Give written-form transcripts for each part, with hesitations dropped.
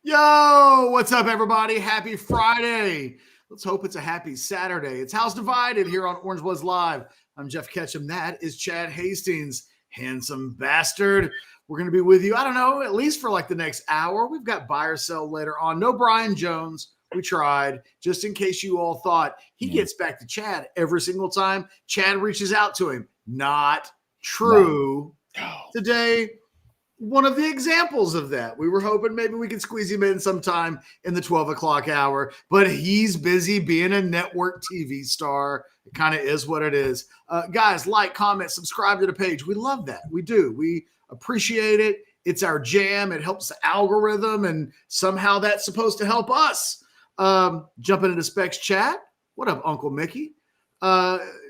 Yo, what's up, everybody? Happy Friday. Let's hope it's a happy Saturday. It's House Divided here on Orange Bloods Live. I'm Jeff Ketchum. That is Chad Hastings, handsome bastard. We're going to be with you, I don't know, at least for like the next hour. We've got buy or sell later on. No Brian Jones. We tried, just in case you all thought. He gets back to Chad every single time Chad reaches out to him. Not true. No. Today, one of the examples of that. We were hoping maybe we could squeeze him in sometime in the 12 o'clock hour, but he's busy being a network TV star. It kind of is what it is. Guys, like, comment, subscribe to the page. We love that. We do. We appreciate it. It's our jam. It helps the algorithm, and somehow that's supposed to help us. Jumping into Specs chat. What up, Uncle Mickey?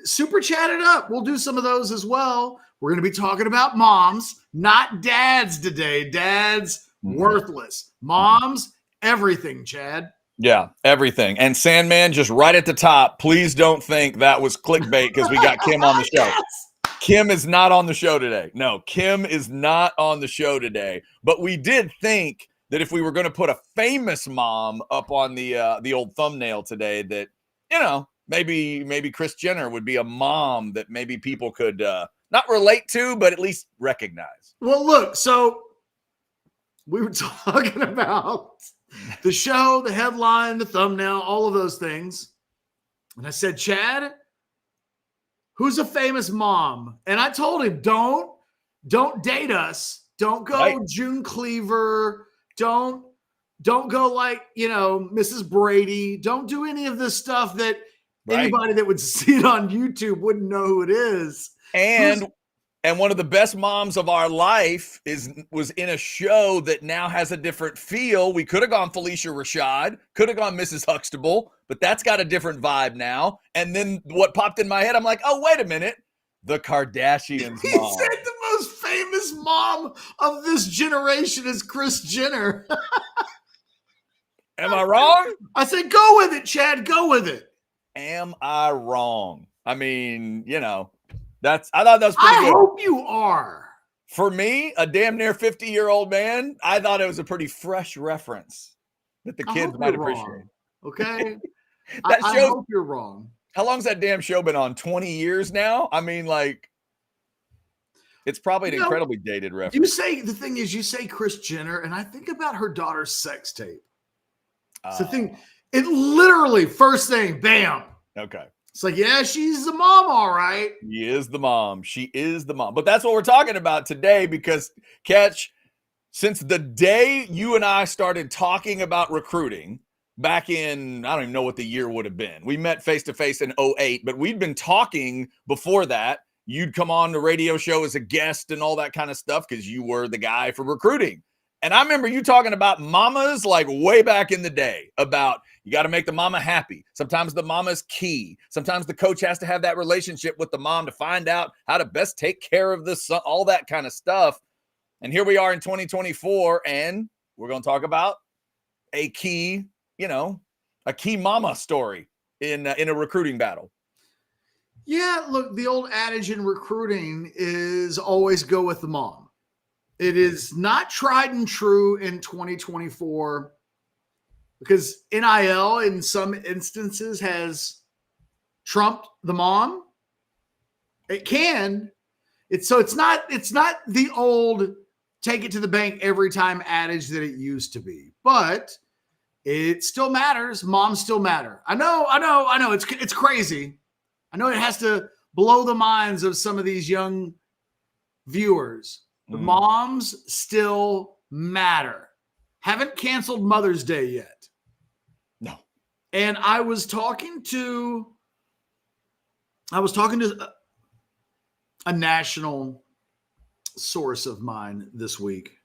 Super chat it up. We'll do some of those as well. We're going to be talking about moms, not dads today. Dads, worthless. Moms, everything, Chad. Yeah, everything. And Sandman, just right at the top, please don't think that was clickbait because we got Kim on the show. Yes. Kim is not on the show today. No, Kim is not on the show today. But we did think that if we were going to put a famous mom up on the old thumbnail today, that, you know, maybe Kris Jenner would be a mom that maybe people could not relate to, but at least recognize. Well, look, so we were talking about the show, the headline, the thumbnail, all of those things. And I said, Chad, who's a famous mom? And I told him, don't date us. Don't go right. June Cleaver. Don't go like, you know, Mrs. Brady. Don't do any of this stuff that anybody that would see it on YouTube wouldn't know who it is. And one of the best moms of our life was in a show that now has a different feel. We could have gone Felicia Rashad, could have gone Mrs. Huxtable, but that's got a different vibe now. And then what popped in my head, I'm like, oh, wait a minute. The Kardashians mom. He said the most famous mom of this generation is Kris Jenner. Am I wrong? I said, go with it, Chad. Go with it. Am I wrong? I mean, you know. I thought that was pretty good. I hope you are. For me, a damn near 50-year-old man, I thought it was a pretty fresh reference that the kids might appreciate. Okay? I hope you're wrong. How long's that damn show been on? 20 years now? I mean, like, it's probably an incredibly dated reference. The thing is, you say Kris Jenner, and I think about her daughter's sex tape. It's the thing. It literally, first thing, bam. Okay. It's like, yeah, she's the mom, all right. She is the mom. She is the mom. But that's what we're talking about today because, Catch, since the day you and I started talking about recruiting back in, I don't even know what the year would have been. We met face-to-face in 2008, but we'd been talking before that. You'd come on the radio show as a guest and all that kind of stuff because you were the guy for recruiting. And I remember you talking about mamas like way back in the day about you got to make the mama happy. Sometimes the mama's key. Sometimes the coach has to have that relationship with the mom to find out how to best take care of the son, all that kind of stuff. And here we are in 2024, and we're going to talk about a key, a key mama story in a recruiting battle. Yeah, look, the old adage in recruiting is always go with the mom. It is not tried and true in 2024 because NIL in some instances has trumped the mom. It can. It's not the old take it to the bank every time adage that it used to be, but it still matters. Moms still matter. I know. It's crazy. I know it has to blow the minds of some of these young viewers. The moms still matter. Haven't canceled Mother's Day yet. No. And I was talking to a national source of mine this week,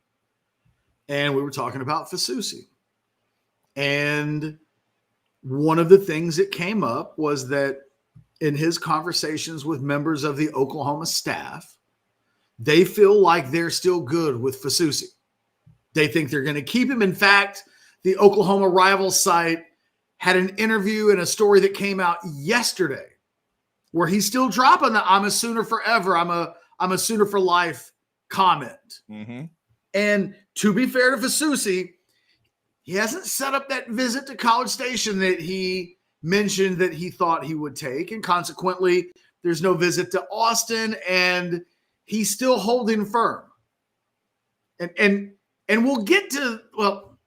and we were talking about Fasusi. And one of the things that came up was that in his conversations with members of the Oklahoma staff, they feel like they're still good with Fasusi. They think they're going to keep him. In fact, the Oklahoma rival site had an interview and a story that came out yesterday where he's still dropping the "I'm a Sooner forever, I'm a Sooner for life" comment. Mm-hmm. And to be fair to Fasusi, He hasn't set up that visit to College Station that he mentioned that he thought he would take. And consequently, there's no visit to Austin, and he's still holding firm. And we'll get to, well,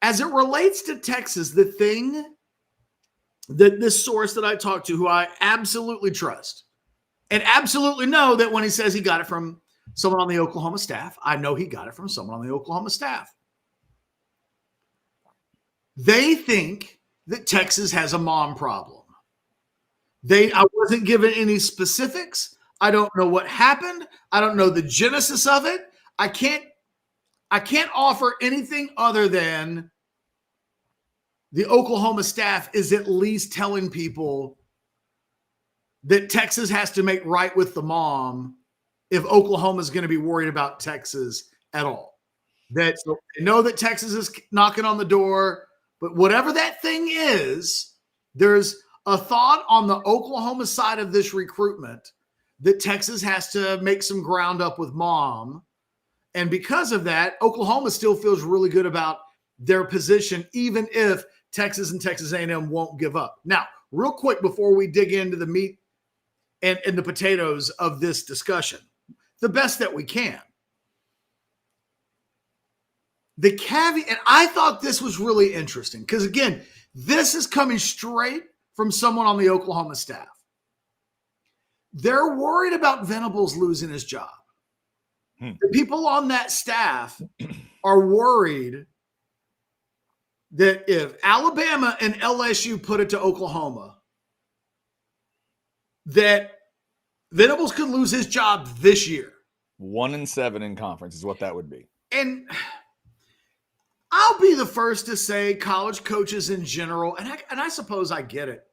as it relates to Texas, the thing that this source that I talked to, who I absolutely trust and absolutely know that when he says he got it from someone on the Oklahoma staff, I know he got it from someone on the Oklahoma staff. They think that Texas has a mom problem. I wasn't given any specifics. I don't know what happened. I don't know the genesis of it. I can't offer anything other than the Oklahoma staff is at least telling people that Texas has to make right with the mom if Oklahoma is going to be worried about Texas at all. That they know that Texas is knocking on the door, but whatever that thing is, there's a thought on the Oklahoma side of this recruitment that Texas has to make some ground up with mom. And because of that, Oklahoma still feels really good about their position, even if Texas and Texas A&M won't give up. Now, real quick before we dig into the meat and the potatoes of this discussion, the best that we can. The caveat, and I thought this was really interesting because, again, this is coming straight from someone on the Oklahoma staff. They're worried about Venables losing his job. The people on that staff are worried that if Alabama and LSU put it to Oklahoma, that Venables could lose his job this year. 1-7 in conference is what that would be. And I'll be the first to say college coaches in general, and I suppose I get it.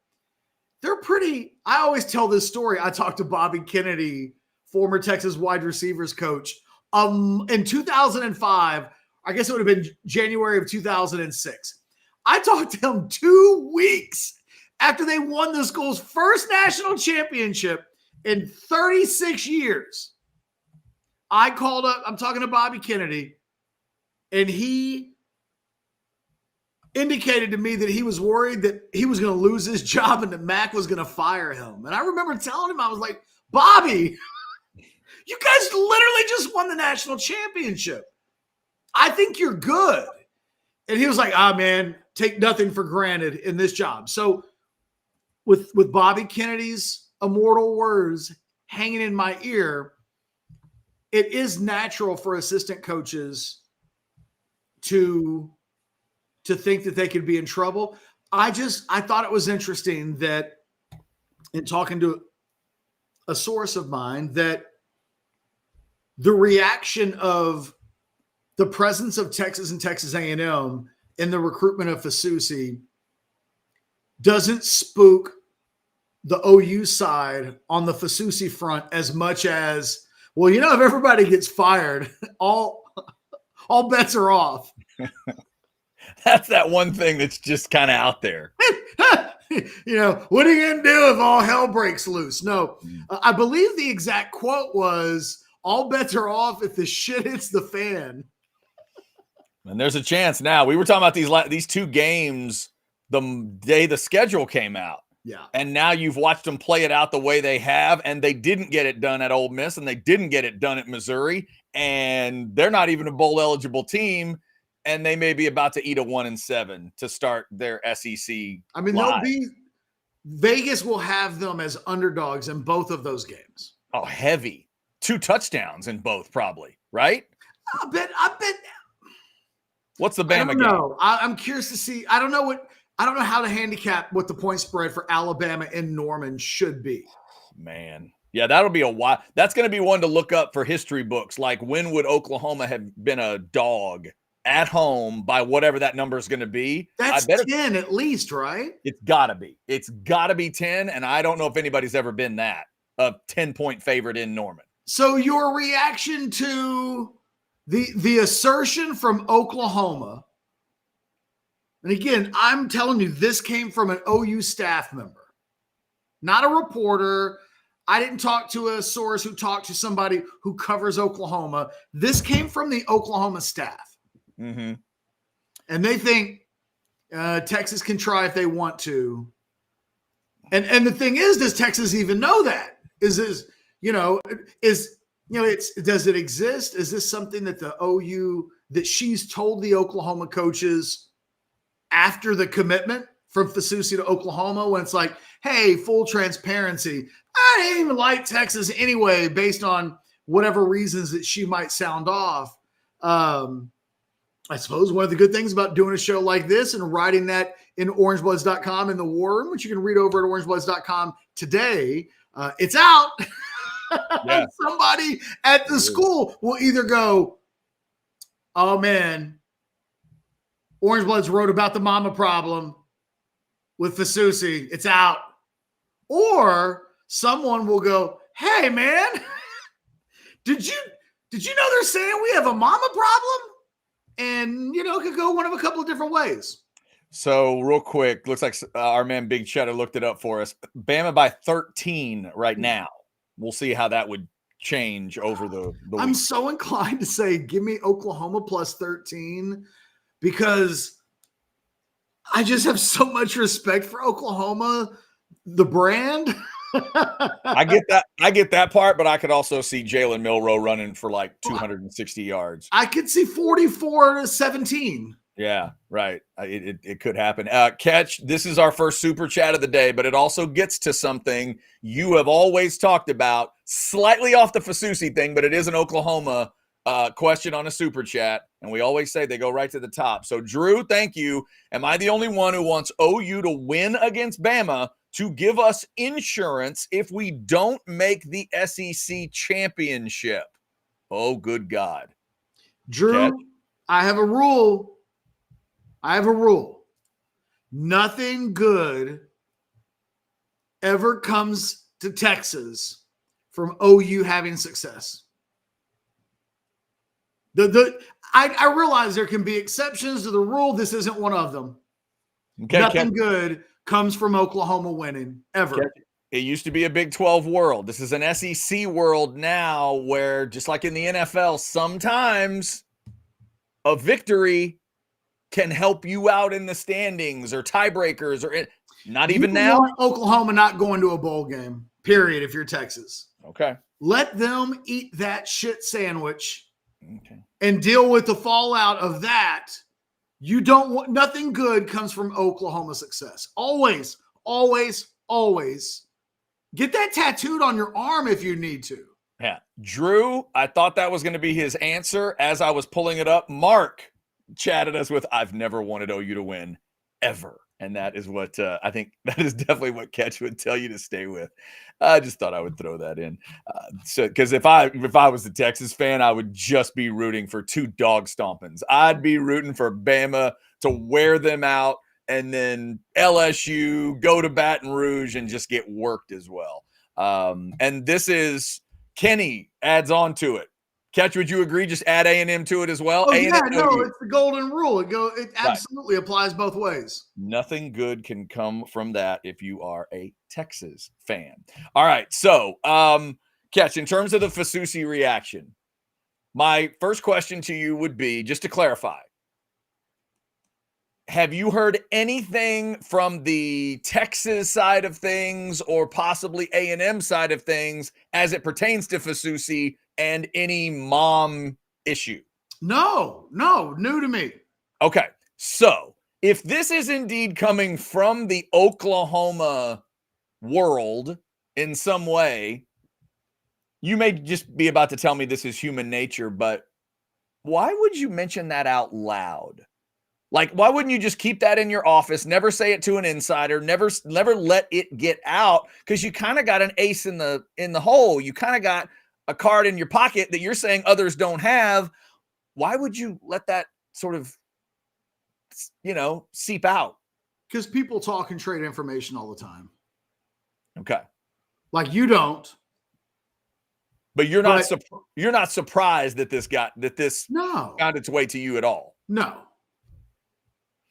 They're pretty – I always tell this story. I talked to Bobby Kennedy, former Texas wide receivers coach, in 2005. I guess it would have been January of 2006. I talked to him 2 weeks after they won the school's first national championship in 36 years. I called up – I'm talking to Bobby Kennedy, and he – indicated to me that he was worried that he was going to lose his job and that Mac was going to fire him. And I remember telling him, I was like, Bobby, you guys literally just won the national championship. I think you're good. And he was like, man, take nothing for granted in this job. So with Bobby Kennedy's immortal words hanging in my ear, it is natural for assistant coaches to think that they could be in trouble. I thought it was interesting that in talking to a source of mine that the reaction of the presence of Texas and Texas A&M in the recruitment of Fasusi doesn't spook the OU side on the Fasusi front as much as, well, if everybody gets fired, all bets are off. That's that one thing that's just kind of out there. What are you going to do if all hell breaks loose? No, I believe the exact quote was, all bets are off if the shit hits the fan. And there's a chance now. We were talking about these two games the day the schedule came out. Yeah. And now you've watched them play it out the way they have, and they didn't get it done at Ole Miss, and they didn't get it done at Missouri, and they're not even a bowl-eligible team. And they may be about to eat a 1-7 to start their SEC. I mean, Vegas will have them as underdogs in both of those games. Oh, heavy. 2 touchdowns in both, probably, right? I bet. What's the Bama game? No, I'm curious to see. I don't know how to handicap what the point spread for Alabama in Norman should be. Man. Yeah, that'll be a while. That's going to be one to look up for history books. Like, when would Oklahoma have been a dog at home by whatever that number is going to be? That's 10 at least, right? It's got to be. It's got to be 10, and I don't know if anybody's ever been that, a 10-point favorite in Norman. So your reaction to the assertion from Oklahoma, and again, I'm telling you, this came from an OU staff member, not a reporter. I didn't talk to a source who talked to somebody who covers Oklahoma. This came from the Oklahoma staff. Mm-hmm. And they think Texas can try if they want to. And the thing is, does Texas even know that? Does it exist? Is this something that the OU, that she's told the Oklahoma coaches after the commitment from Fasusi to Oklahoma, when it's like, hey, full transparency, I didn't even like Texas anyway, based on whatever reasons that she might sound off. I suppose one of the good things about doing a show like this and writing that in orangebloods.com in the war room, which you can read over at orangebloods.com today, it's out. Yeah. Somebody at the school will either go, oh man, Orange Bloods wrote about the mama problem with Fasusi, it's out. Or someone will go, hey man, did you know they're saying we have a mama problem? And, it could go one of a couple of different ways. So real quick, looks like our man Big Cheddar looked it up for us. Bama by 13 right now. We'll see how that would change over the I'm week. so inclined to say, give me Oklahoma plus 13, because I just have so much respect for Oklahoma, the brand. I get that part, but I could also see Jalen Milroe running for like 260 yards. I could see 44-17. Yeah, right. It could happen. Catch, this is our first super chat of the day, but it also gets to something you have always talked about, slightly off the Fasusi thing, but it is an Oklahoma question on a super chat, and we always say they go right to the top. So, Drew, thank you. Am I the only one who wants OU to win against Bama to give us insurance if we don't make the SEC championship? Oh, good God. Drew, Catch. I have a rule. Nothing good ever comes to Texas from OU having success. I realize there can be exceptions to the rule. This isn't one of them. Okay, Nothing good comes from Oklahoma winning, ever. It used to be a Big 12 world. This is an SEC world now, where just like in the NFL, sometimes a victory can help you out in the standings or tiebreakers, or not even now. Oklahoma not going to a bowl game, period, if you're Texas. Okay. Let them eat that shit sandwich Okay. and deal with the fallout of that. You don't want, nothing good comes from Oklahoma success. Always, always, always. Get that tattooed on your arm if you need to. Yeah. Drew, I thought that was going to be his answer as I was pulling it up. Mark chatted us with, I've never wanted OU to win ever. And that is what I think that is definitely what Catch would tell you to stay with. I just thought I would throw that in. Because if I was a Texas fan, I would just be rooting for two dog stompings. I'd be rooting for Bama to wear them out, and then LSU go to Baton Rouge and just get worked as well. And this is Kenny adds on to it. Catch, would you agree? Just add A&M to it as well. Oh, A&M, yeah, no, it's the golden rule. It absolutely applies both ways. Nothing good can come from that if you are a Texas fan. All right, so Catch, in terms of the Fasusi reaction, my first question to you would be, just to clarify, have you heard anything from the Texas side of things or possibly A&M side of things as it pertains to Fasusi and any mom issue? No, new to me. Okay, so if this is indeed coming from the Oklahoma world in some way, you may just be about to tell me this is human nature, but why would you mention that out loud? Like, why wouldn't you just keep that in your office, never say it to an insider, never let it get out? Because you kind of got an ace in the hole. You kind of got a card in your pocket that you're saying others don't have. Why would you let that sort of, seep out? Because people talk and trade information all the time. Okay. Like you don't. But you're not surprised that this found its way to you at all. No.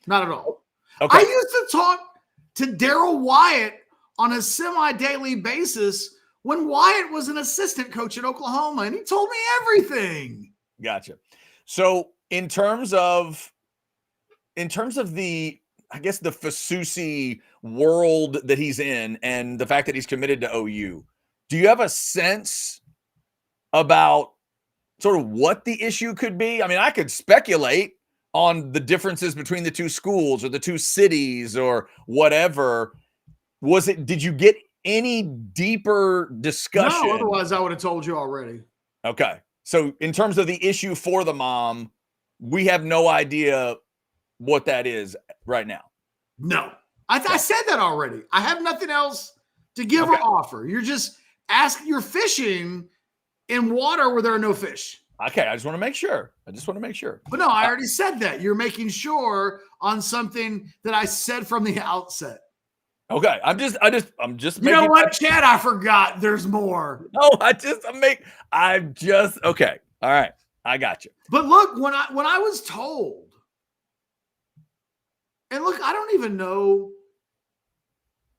Not at all. Okay. I used to talk to Daryl Wyatt on a semi-daily basis when Wyatt was an assistant coach at Oklahoma, and he told me everything. Gotcha. So in terms of the, I guess, the Fasusi world that he's in and the fact that he's committed to OU, do you have a sense about sort of what the issue could be? I mean, I could speculate on the differences between the two schools or the two cities or whatever. Did you get any deeper discussion? No, otherwise I would have told you already. Okay. So in terms of the issue for the mom, we have no idea what that is right now. No, I said that already. I have nothing else to give or offer. You're fishing in water where there are no fish. Okay. I just want to make sure. But no, I already said that. You're making sure on something that I said from the outset. Okay. I'm just You know what, Chad? I forgot there's more. No, okay. All right. I got you. But look, when I was told, and look, I don't even know.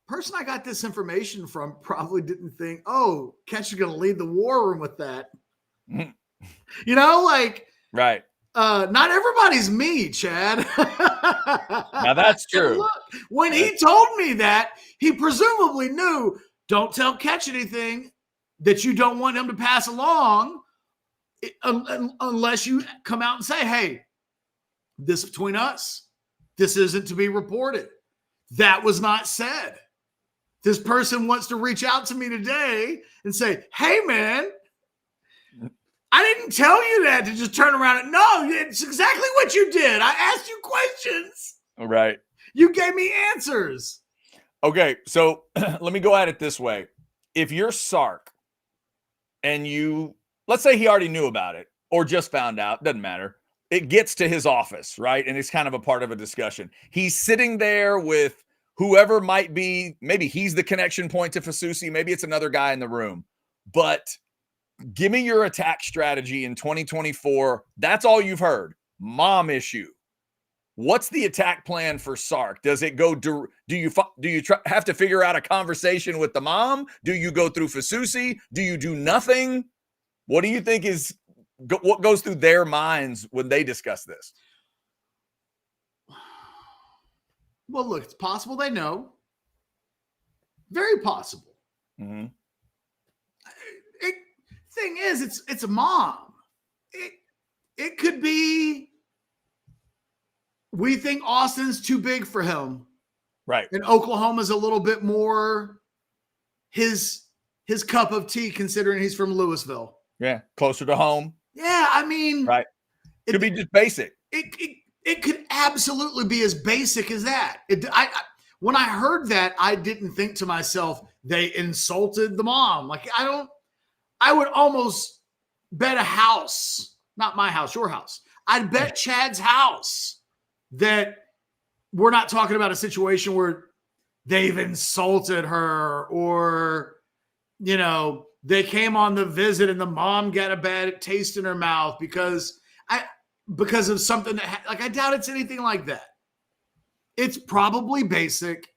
Person I got this information from probably didn't think, oh, Ketch is going to lead the war room with that. You know, like, right. Not everybody's me, Chad. Now that's true. Look, when he told me that, he presumably knew, don't tell Ketch anything that you don't want him to pass along unless you come out and say, hey, this between us. This isn't to be reported. That was not said. This person wants to reach out to me today and say, hey, man, I didn't tell you that to just turn around and no, it's exactly what you did. I asked you questions. Right. You gave me answers. Okay. So let me go at it this way. If you're Sark and let's say he already knew about it or just found out, doesn't matter. It gets to his office, right? And it's kind of a part of a discussion. He's sitting there with whoever might be, maybe he's the connection point to Fasusi. Maybe it's another guy in the room. But give me your attack strategy in 2024. That's all you've heard. Mom issue. What's the attack plan for Sark? Does it go, do you have to figure out a conversation with the mom? Do you go through Fasusi? Do you do nothing? What do you think what goes through their minds when they discuss this? Well, look, it's possible they know. Very possible. Mm-hmm. Thing is, it's a mom. It could be, we think Austin's too big for him. Right. And Oklahoma's a little bit more his cup of tea, considering he's from Louisville. Yeah. Closer to home. Yeah, I mean, right. Could be just basic. It could absolutely be as basic as that. When I heard that, I didn't think to myself, they insulted the mom. Like, I would almost bet a house, not my house, your house. I'd bet Chad's house that we're not talking about a situation where they've insulted her or, you know, they came on the visit and the mom got a bad taste in her mouth because of something that, I doubt it's anything like that. It's probably basic.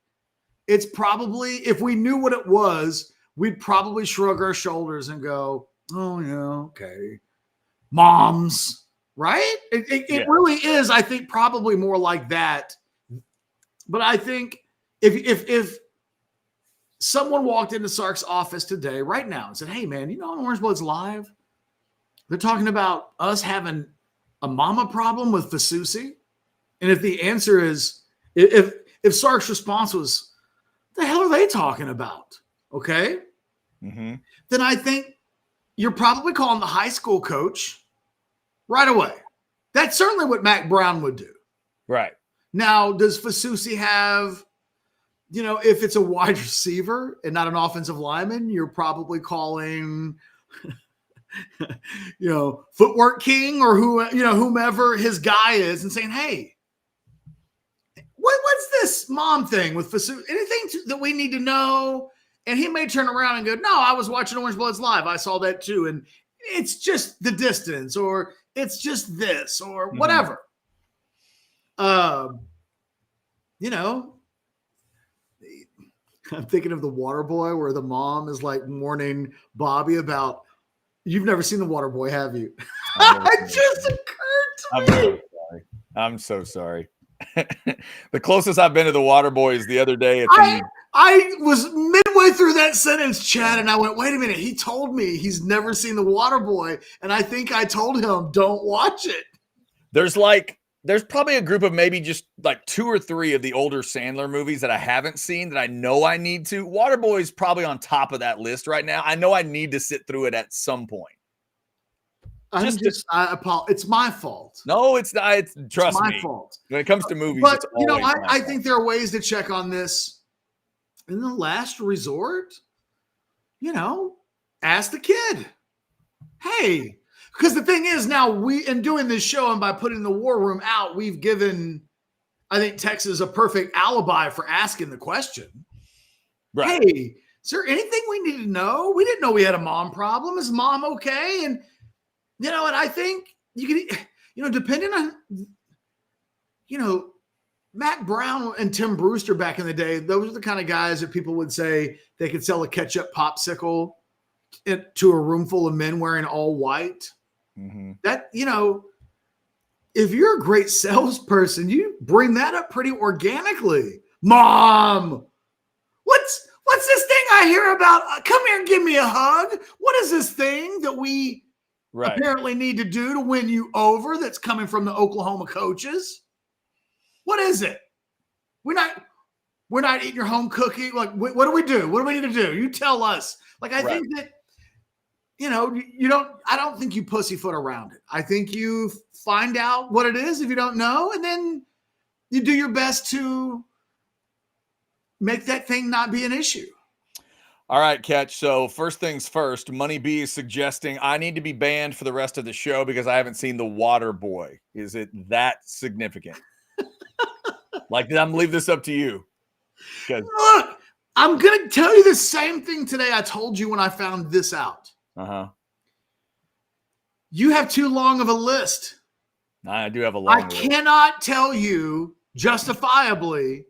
It's probably, if we knew what it was, we'd probably shrug our shoulders and go, oh, yeah, okay. Moms, right? It really is, I think, probably more like that. But I think if someone walked into Sark's office today, right now, and said, hey, man, you know on Orange Bloods Live, they're talking about us having a mama problem with Fasusi? And if the answer is, if Sark's response was, the hell are they talking about? Okay. Mm-hmm. Then I think you're probably calling the high school coach right away. That's certainly what Mac Brown would do. Right. Now, does Fasusi have, you know, if it's a wide receiver and not an offensive lineman, you're probably calling, you know, Footwork King or whomever his guy is and saying, hey, what's this mom thing with Fasusi? Anything that we need to know? And he may turn around and go, no, I was watching Orange Bloods Live. I saw that too. And it's just the distance or it's just this or whatever. You know, I'm thinking of The Water Boy where the mom is like warning Bobby about, you've never seen The Water Boy, have you? It just occurred to I'm so sorry. I'm so sorry. The closest I've been to the water boy is the other day at the. I was midway through that sentence, Chad, and I went, wait a minute. He told me he's never seen the water boy. And I think I told him, don't watch it. There's probably a group of maybe just like 2 or 3 of the older Sandler movies that I haven't seen that I know I need to. Waterboy is probably on top of that list right now. I know I need to sit through it at some point. It's my fault. No, it's not. Trust me. My fault. When it comes to movies, but it's always I think there are ways to check on this. In the last resort, ask the kid. Hey, because the thing is now in doing this show and by putting the war room out, we've given, I think, Texas a perfect alibi for asking the question. Right. Hey, is there anything we need to know? We didn't know we had a mom problem. Is mom okay? And, and I think you can, depending on, Matt Brown and Tim Brewster back in the day, those are the kind of guys that people would say they could sell a ketchup popsicle to a room full of men wearing all white. Mm-hmm. That, if you're a great salesperson, you bring that up pretty organically. Mom, what's this thing I hear about? Come here and give me a hug. What is this thing that we apparently need to do to win you over that's coming from the Oklahoma coaches? What is it? We're not eating your home cookie. Like, what do we do? What do we need to do? You tell us. Like, I think that, I don't think you pussyfoot around it. I think you find out what it is if you don't know, and then you do your best to make that thing not be an issue. All right, Catch. So first things first, Money B is suggesting I need to be banned for the rest of the show because I haven't seen The Water Boy. Is it that significant? Like, I'm gonna leave this up to you. Look, I'm gonna tell you the same thing today I told you when I found this out. You have too long of a list. I do have a long list. I cannot tell you justifiably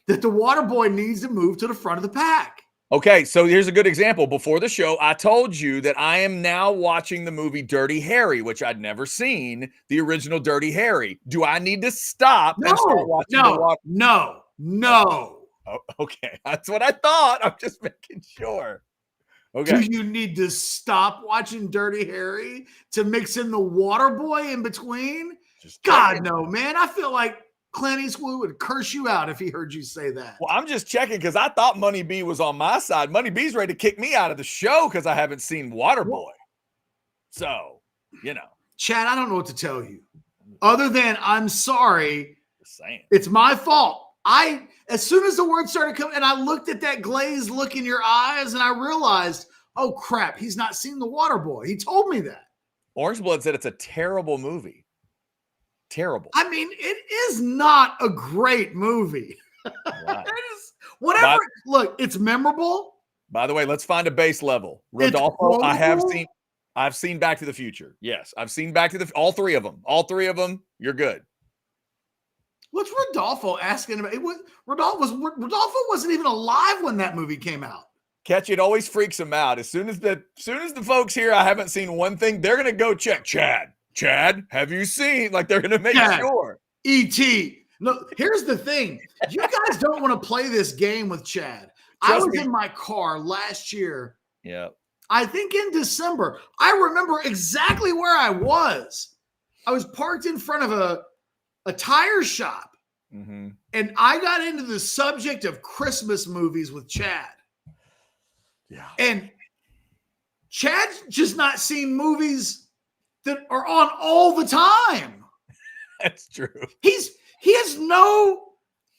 that the water boy needs to move to the front of the pack. Okay, so here's a good example. Before the show, I told you that I am now watching the movie Dirty Harry, which I'd never seen, the original Dirty Harry. Do I need to stop and start watching the water? No. Oh, okay, that's what I thought. I'm just making sure. Okay. Do you need to stop watching Dirty Harry to mix in the water boy in between? God, no, man. I feel like Clint Eastwood would curse you out if he heard you say that. Well, I'm just checking because I thought Money B was on my side. Money B's ready to kick me out of the show because I haven't seen Waterboy. So, Chad, I don't know what to tell you. Other than I'm sorry. Just saying. It's my fault. As soon as the word started coming, and I looked at that glazed look in your eyes, and I realized, oh, crap, he's not seen The Waterboy. He told me that. Orange Blood said it's a terrible movie. Terrible. I mean, it is not a great movie. Wow. It is whatever. Look, it's memorable. By the way, let's find a base level. Rodolfo, I've seen Back to the Future. Yes, I've seen all 3 of them. All 3 of them. You're good. What's Rodolfo asking about? Rodolfo wasn't even alive when that movie came out. Catch, it always freaks him out. As soon as the folks here, I haven't seen one thing, they're gonna go check. Chad, have you seen? Like, they're gonna make sure. E.T. No, here's the thing. You guys don't want to play this game with Chad. I was in my car last year. Yeah. I think in December. I remember exactly where I was. I was parked in front of a tire shop. Mm-hmm. And I got into the subject of Christmas movies with Chad. Yeah. And Chad's just not seen movies that are on all the time. That's true. He has no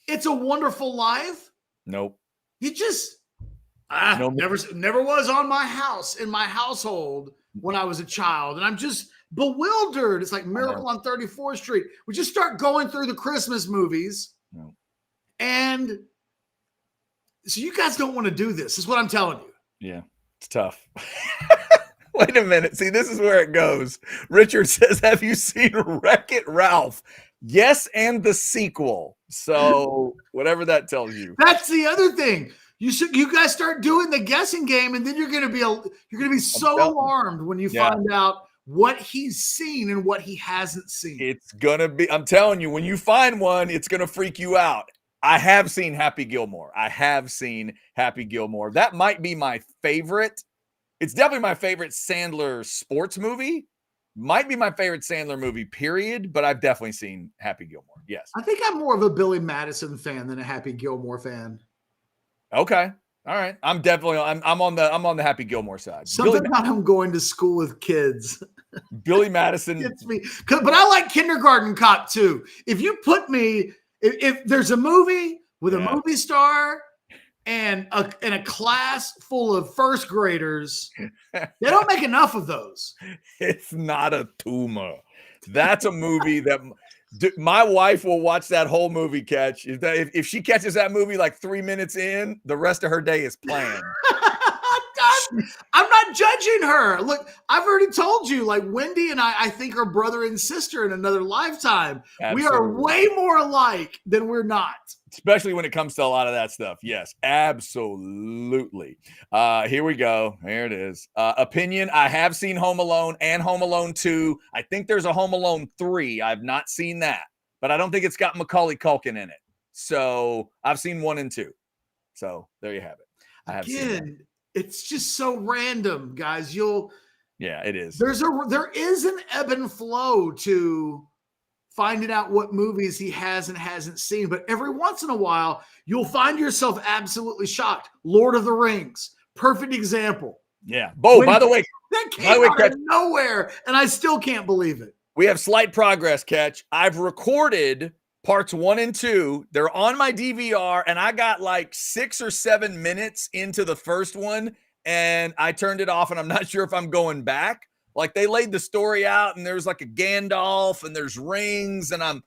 It's a Wonderful Life. Nope. He just never was on my house in my household when I was a child. And I'm just bewildered. It's like Miracle on 34th Street. We just start going through the Christmas movies. No. And so you guys don't want to do this. Is what I'm telling you. Yeah, it's tough. Wait a minute. See, this is where it goes. Richard says, have you seen Wreck-It Ralph? Yes, and the sequel. So whatever that tells you. That's the other thing. You guys start doing the guessing game, and then you're gonna be so alarmed when you find out what he's seen and what he hasn't seen. It's going to be, I'm telling you, when you find one, it's going to freak you out. I have seen Happy Gilmore. That might be my favorite. It's definitely my favorite Sandler sports movie. Might be my favorite Sandler movie, period. But I've definitely seen Happy Gilmore. Yes. I think I'm more of a Billy Madison fan than a Happy Gilmore fan. Okay. All right. I'm on the Happy Gilmore side. Something about him going to school with kids. Billy Madison gets me. But I like Kindergarten Cop too. If you put me, if there's a movie with a movie star and a class full of first graders, they don't make enough of those. It's not a tumor. That's a movie that my wife will watch that whole movie. Catch if she catches that movie like 3 minutes in, the rest of her day is planned. I'm not judging her. Look, I've already told you, like Wendy and I think are brother and sister in another lifetime. Absolutely. We are way more alike than we're not. Especially when it comes to a lot of that stuff. Yes, absolutely. Here we go. Here it is. Opinion. I have seen Home Alone and Home Alone 2. I think there's a Home Alone 3. I've not seen that, but I don't think it's got Macaulay Culkin in it. So I've seen 1 and 2. So there you have it. I have seen that. It's just so random, guys. Yeah, it is. There is an ebb and flow to finding out what movies he has and hasn't seen, but every once in a while you'll find yourself absolutely shocked. Lord of the Rings, perfect example. Yeah. By the way, that came out of nowhere, and I still can't believe it. We have slight progress, Catch. I've recorded parts 1 and 2. They're on my DVR, and I got like 6 or 7 minutes into the first one, and I turned it off, and I'm not sure if I'm going back. Like, they laid the story out, and there's like a Gandalf, and there's rings, and I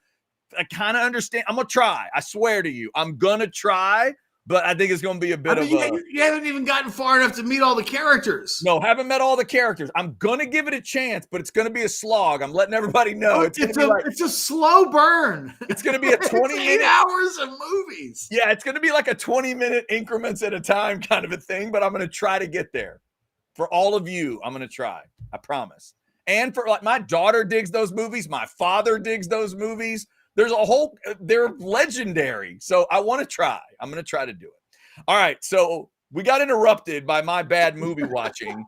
kind of understand. I'm going to try. I swear to you, I'm going to try, but I think it's going to be a bit you haven't even gotten far enough to meet all the characters. No, haven't met all the characters. I'm going to give it a chance, but it's going to be a slog. I'm letting everybody know. It's a slow burn. It's going to be a 20-minute 8 hours of movies. Yeah, it's going to be like a 20-minute increments at a time kind of a thing, but I'm going to try to get there. For all of you, I'm going to try. I promise. And for like my daughter digs those movies. My father digs those movies. They're legendary. So I want to try. I'm going to try to do it. All right. So we got interrupted by my bad movie watching.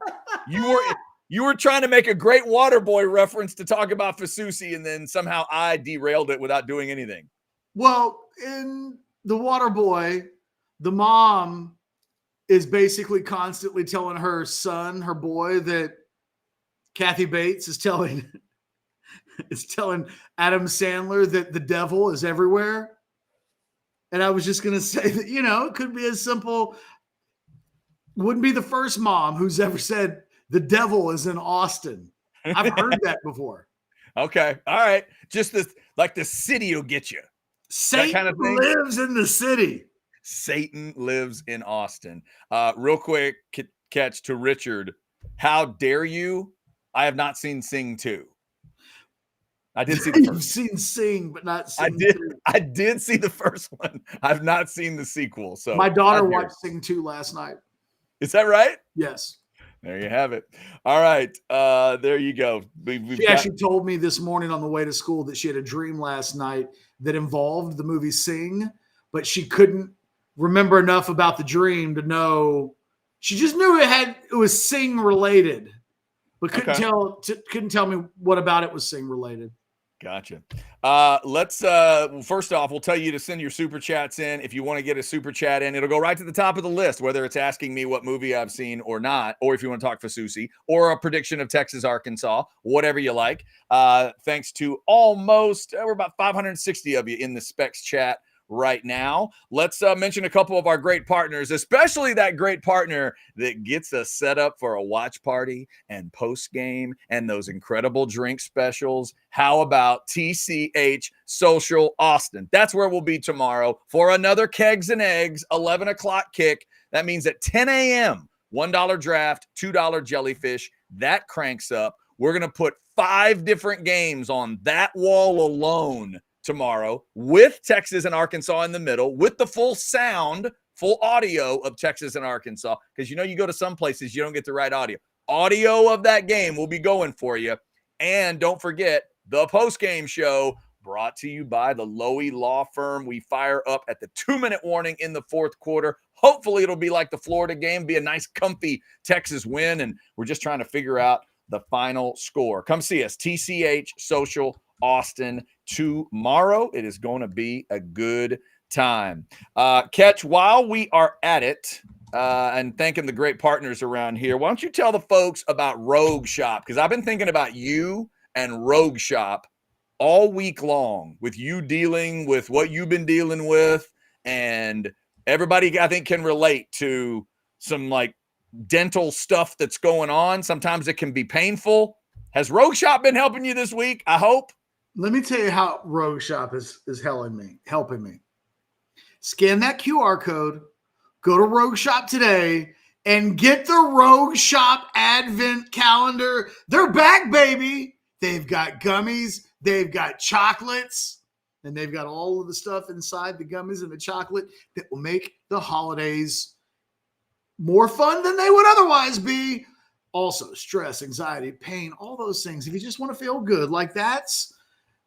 You were trying to make a great Waterboy reference to talk about Fasusi, and then somehow I derailed it without doing anything. Well, in the Waterboy, the mom is basically constantly telling her son, her boy, that Kathy Bates is telling Adam Sandler that the devil is everywhere. And I was just going to say that, it could be as simple. Wouldn't be the first mom who's ever said the devil is in Austin. I've heard that before. Okay. All right. Just like the city will get you. Satan kind of lives in the city. Satan lives in Austin. Real quick catch to Richard. How dare you? I have not seen Sing 2. I did see the first. You've seen Sing, but not Sing 2. I did see the first one. I've not seen the sequel. So my daughter watched Sing 2 last night. Is that right? Yes. There you have it. All right. There you go. She actually told me this morning on the way to school that she had a dream last night that involved the movie Sing, but she couldn't remember enough about the dream to know. She just knew it was Sing related, but couldn't tell me what about it was Sing related. Gotcha. Let's first off, we'll tell you to send your super chats in. If you want to get a super chat in, it'll go right to the top of the list, whether it's asking me what movie I've seen or not, or if you want to talk Fasusi or a prediction of Texas, Arkansas, whatever you like. Thanks to we're about 560 of you in the Specs chat right now. Let's mention a couple of our great partners, especially that great partner that gets us set up for a watch party and post game and those incredible drink specials. How about TCH Social Austin? That's where we'll be tomorrow for another Kegs and Eggs 11 o'clock kick. That means at 10 a.m. $1 draft, $2 jellyfish. That cranks up. We're going to put 5 different games on that wall alone tomorrow with Texas and Arkansas in the middle, with the full sound, full audio of Texas and Arkansas. Because you go to some places, you don't get the right audio. Audio of that game will be going for you. And don't forget the post-game show brought to you by the Lowy Law Firm. We fire up at the 2-minute warning in the fourth quarter. Hopefully it'll be like the Florida game, be a nice, comfy Texas win. And we're just trying to figure out the final score. Come see us, TCH Social Austin tomorrow. It is going to be a good time. Catch, while we are at it, and thanking the great partners around here, why don't you tell the folks about Rogue Shop? Because I've been thinking about you and Rogue Shop all week long, with you dealing with what you've been dealing with, and everybody I think can relate to some like dental stuff that's going on. Sometimes it can be painful. Has Rogue Shop been helping you this week? I hope. Let me tell you how Rogue Shop is helping me. Scan that QR code, go to Rogue Shop today, and get the Rogue Shop Advent Calendar. They're back, baby. They've got gummies, they've got chocolates, and they've got all of the stuff inside the gummies and the chocolate that will make the holidays more fun than they would otherwise be. Also, stress, anxiety, pain, all those things. If you just want to feel good, like that's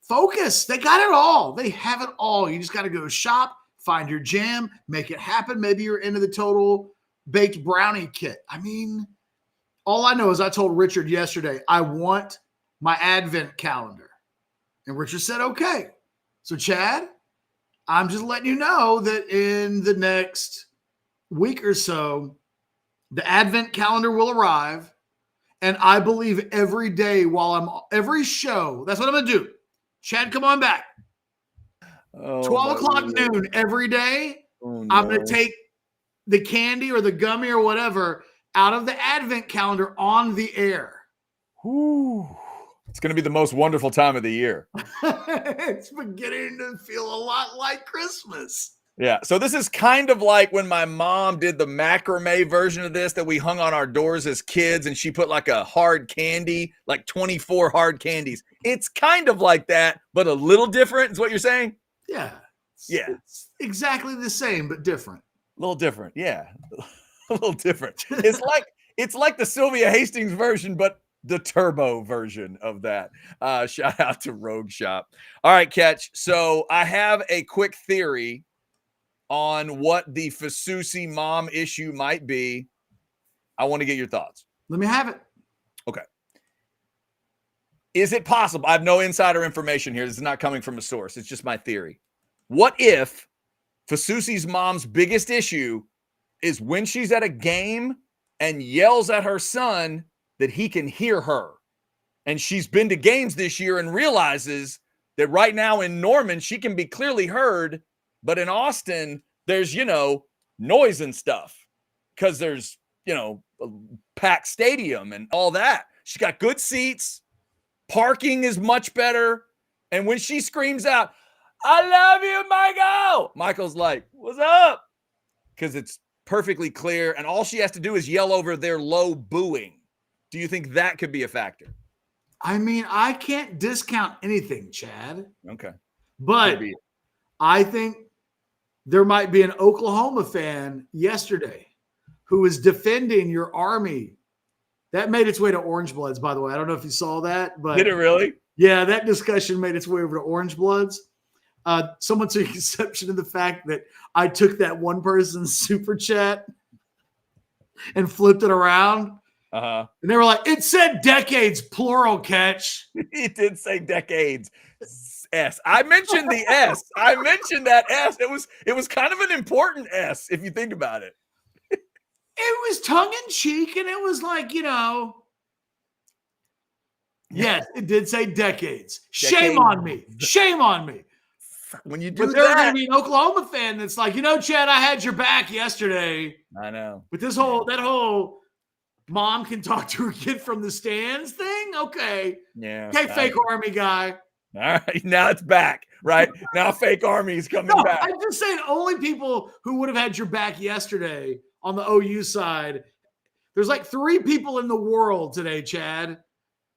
focus. They got it all. They have it all. You just got to go shop, find your jam, make it happen. Maybe you're into the total baked brownie kit. I mean, all I know is I told Richard yesterday, I want my Advent calendar. And Richard said, okay. So Chad, I'm just letting you know that in the next week or so, the Advent calendar will arrive. And I believe every day every show, that's what I'm going to do. Chad, come on back. 12 o'clock noon every day. Oh, no. I'm going to take the candy or the gummy or whatever out of the Advent calendar on the air. Whew. It's going to be the most wonderful time of the year. It's beginning to feel a lot like Christmas. Yeah. So this is kind of like when my mom did the macrame version of this that we hung on our doors as kids, and she put like a hard candy, like 24 hard candies. It's kind of like that, but a little different is what you're saying? Yeah. Yeah. It's exactly the same, but different. A little different. Yeah. A little different. It's like the Sylvia Hastings version, but the turbo version of that. Shout out to Rogue Shop. All right, Catch. So I have a quick theory on what the Fasusi mom issue might be. I want to get your thoughts. Let me have it. Okay. Is it possible? I have no insider information here. This is not coming from a source. It's just my theory. What if Fasusi's mom's biggest issue is when she's at a game and yells at her son that he can hear her? And she's been to games this year and realizes that right now in Norman, she can be clearly heard, but in Austin, there's, noise and stuff because there's, a packed stadium and all that. She got good seats. Parking is much better. And when she screams out, I love you, Michael, Michael's like, what's up? Because it's perfectly clear. And all she has to do is yell over their low booing. Do you think that could be a factor? I mean, I can't discount anything, Chad. Okay. But I think there might be an Oklahoma fan yesterday who was defending your Army. That made its way to Orange Bloods, by the way. I don't know if you saw that, but did it really? Yeah, that discussion made its way over to Orange Bloods. Someone took exception to the fact that I took that one person's super chat and flipped it around. Uh-huh. And they were like, it said decades, plural, Catch. It did say decades. S. I mentioned the S. I mentioned that S. It was kind of an important S if you think about it. It was tongue in cheek, and it was like, yes, it did say decades. Shame on me. Shame on me. When you do but there's going to be an Oklahoma fan that's like, Chad, I had your back yesterday. I know. But that whole mom can talk to her kid from the stands thing. Okay. Yeah. Okay, fake Army guy. All right. Now it's back, right? Now fake Army is coming back. I'm just saying only people who would have had your back yesterday on the OU side. There's like 3 people in the world today, Chad.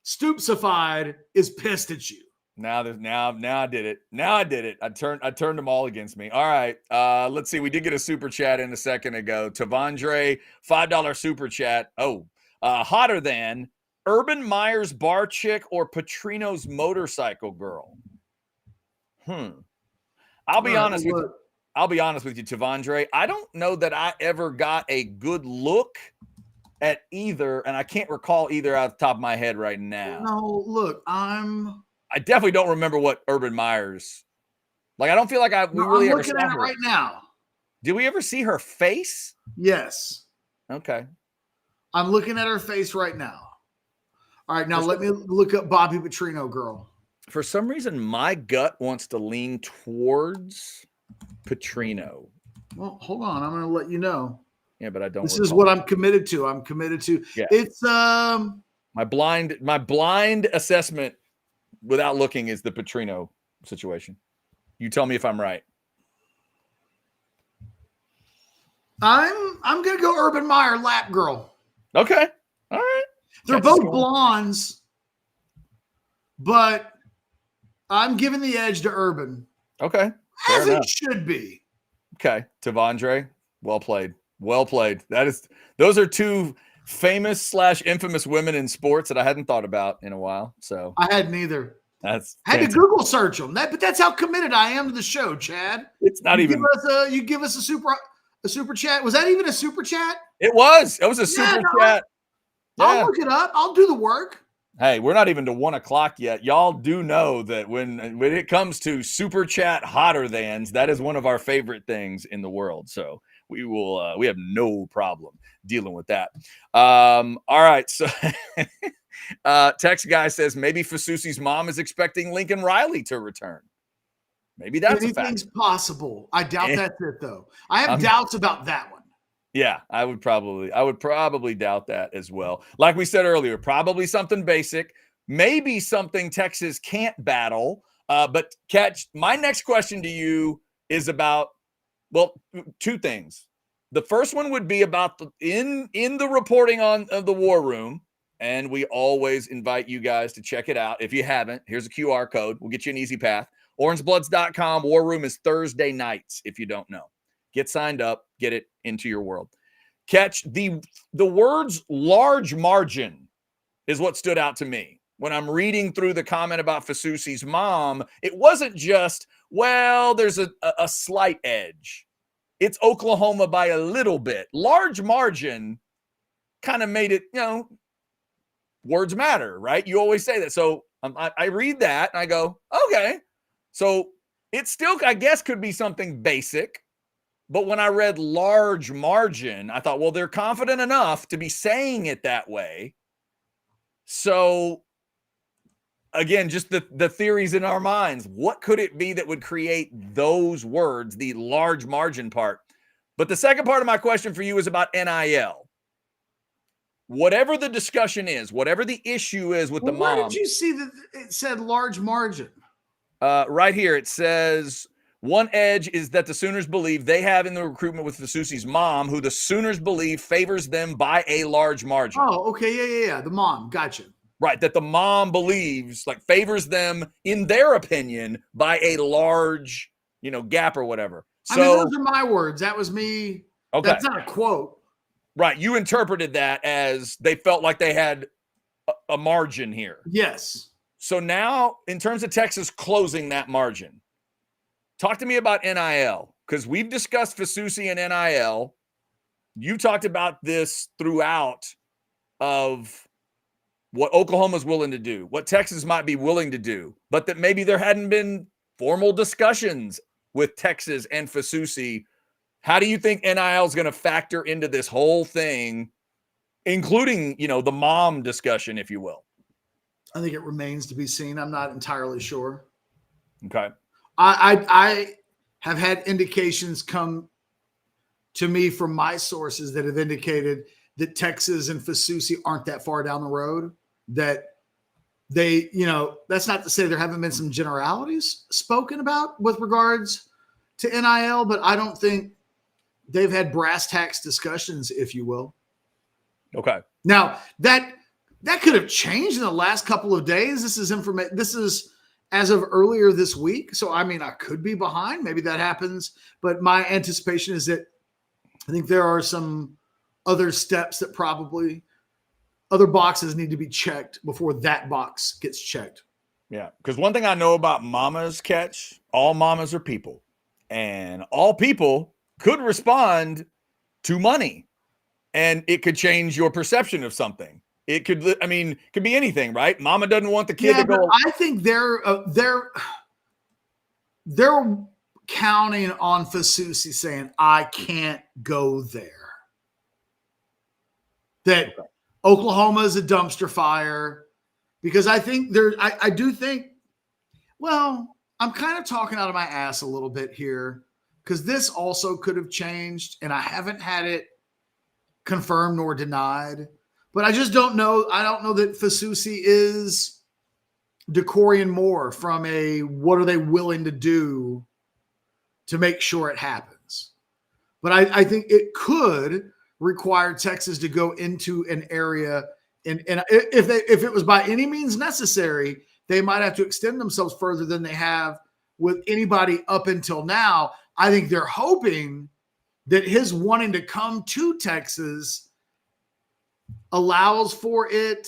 Stoopsified is pissed at you. Now I did it. Now I did it. I turned them all against me. All right. Let's see. We did get a super chat in a second ago. Tavandre, $5 super chat. Oh, Hotter than Urban Meyer's bar chick or Petrino's motorcycle girl? I'll be honest with you, Tavondre. I don't know that I ever got a good look at either, and I can't recall either out of the top of my head right now. No, look, I definitely don't remember what Urban Meyer's. Like, I don't feel like we really ever saw her. I'm looking at it right now. Did we ever see her face? Yes. Okay. I'm looking at her face right now. All right, now let me look up Bobby Petrino girl. For some reason, my gut wants to lean towards Petrino. Well, hold on. I'm going to let you know. Yeah, but I don't. This is what I'm committed to. I'm committed to. Yeah. It's my blind assessment without looking is the Petrino situation. You tell me if I'm right. I'm gonna go Urban Meyer lap girl. Okay. All right. They're both blondes, but I'm giving the edge to Urban. Okay. As it should be. Okay. Tavondre, well played. Well played. Those are two famous / infamous women in sports that I hadn't thought about in a while. So I hadn't either. I had to Google search them. But that's how committed I am to the show, Chad. It's not even. You give us a super chat. Was that even a super chat? It was. It was a super chat. Yeah. I'll look it up. I'll do the work. Hey, we're not even to 1 o'clock yet. Y'all do know that when it comes to super chat hotter thans, that is one of our favorite things in the world. So we will. We have no problem dealing with that. All right. So text guy says maybe Fasusi's mom is expecting Lincoln Riley to return. Maybe that's anything's possible. I doubt that's it though. I have doubts about that one. Yeah, I would probably doubt that as well. Like we said earlier, probably something basic, maybe something Texas can't battle. But Catch, my next question to you is about, well, two things. The first one would be about in the reporting on the War Room, and we always invite you guys to check it out. If you haven't, here's a QR code. We'll get you an easy path. OrangeBloods.com. War Room is Thursday nights, if you don't know. Get signed up, get it into your world. Catch, the words large margin is what stood out to me. When I'm reading through the comment about Fasusi's mom, it wasn't just, well, there's a slight edge. It's Oklahoma by a little bit. Large margin kind of made it, words matter, right? You always say that. So I read that and I go, okay. So it still, I guess, could be something basic. But when I read large margin, I thought, well, they're confident enough to be saying it that way. So again, just the theories in our minds. What could it be that would create those words, the large margin part? But the second part of my question for you is about NIL. Whatever the discussion is, whatever the issue is with the mom. Where did you see that it said large margin? Right here, it says one edge is that the Sooners believe they have in the recruitment with Fasusi's mom, who the Sooners believe favors them by a large margin. Oh, okay. Yeah. The mom. Gotcha. Right. That the mom believes, favors them, in their opinion, by a large, gap or whatever. So, those are my words. That was me. Okay. That's not a quote. Right. You interpreted that as they felt like they had a margin here. Yes. So now, in terms of Texas closing that margin, talk to me about NIL, because we've discussed Fasusi and NIL. You talked about this throughout of what Oklahoma's willing to do, what Texas might be willing to do, but that maybe there hadn't been formal discussions with Texas and Fasusi. How do you think NIL is going to factor into this whole thing, including, the mom discussion, if you will? I think it remains to be seen. I'm not entirely sure. Okay. I have had indications come to me from my sources that have indicated that Texas and Fasusi aren't that far down the road, that they, that's not to say there haven't been some generalities spoken about with regards to NIL, but I don't think they've had brass tacks discussions, if you will. Okay. Now that could have changed in the last couple of days. This is information. This is as of earlier this week. So, I could be behind. Maybe that happens. But my anticipation is that I think there are some other steps that probably other boxes need to be checked before that box gets checked. Yeah, because one thing I know about mamas, Catch, all mamas are people, and all people could respond to money, and it could change your perception of something. It could, could be anything, right? Mama doesn't want the kid to go. I think they're counting on Fasusi saying, I can't go there. That Oklahoma is a dumpster fire, because I think I do think, well, I'm kind of talking out of my ass a little bit here, because this also could have changed, and I haven't had it confirmed nor denied. But I just don't know. I don't know that Fasusi is Decorian Moore from a what are they willing to do to make sure it happens. But I think it could require Texas to go into an area, and if it was by any means necessary, they might have to extend themselves further than they have with anybody up until now. I think they're hoping that his wanting to come to Texas allows for it.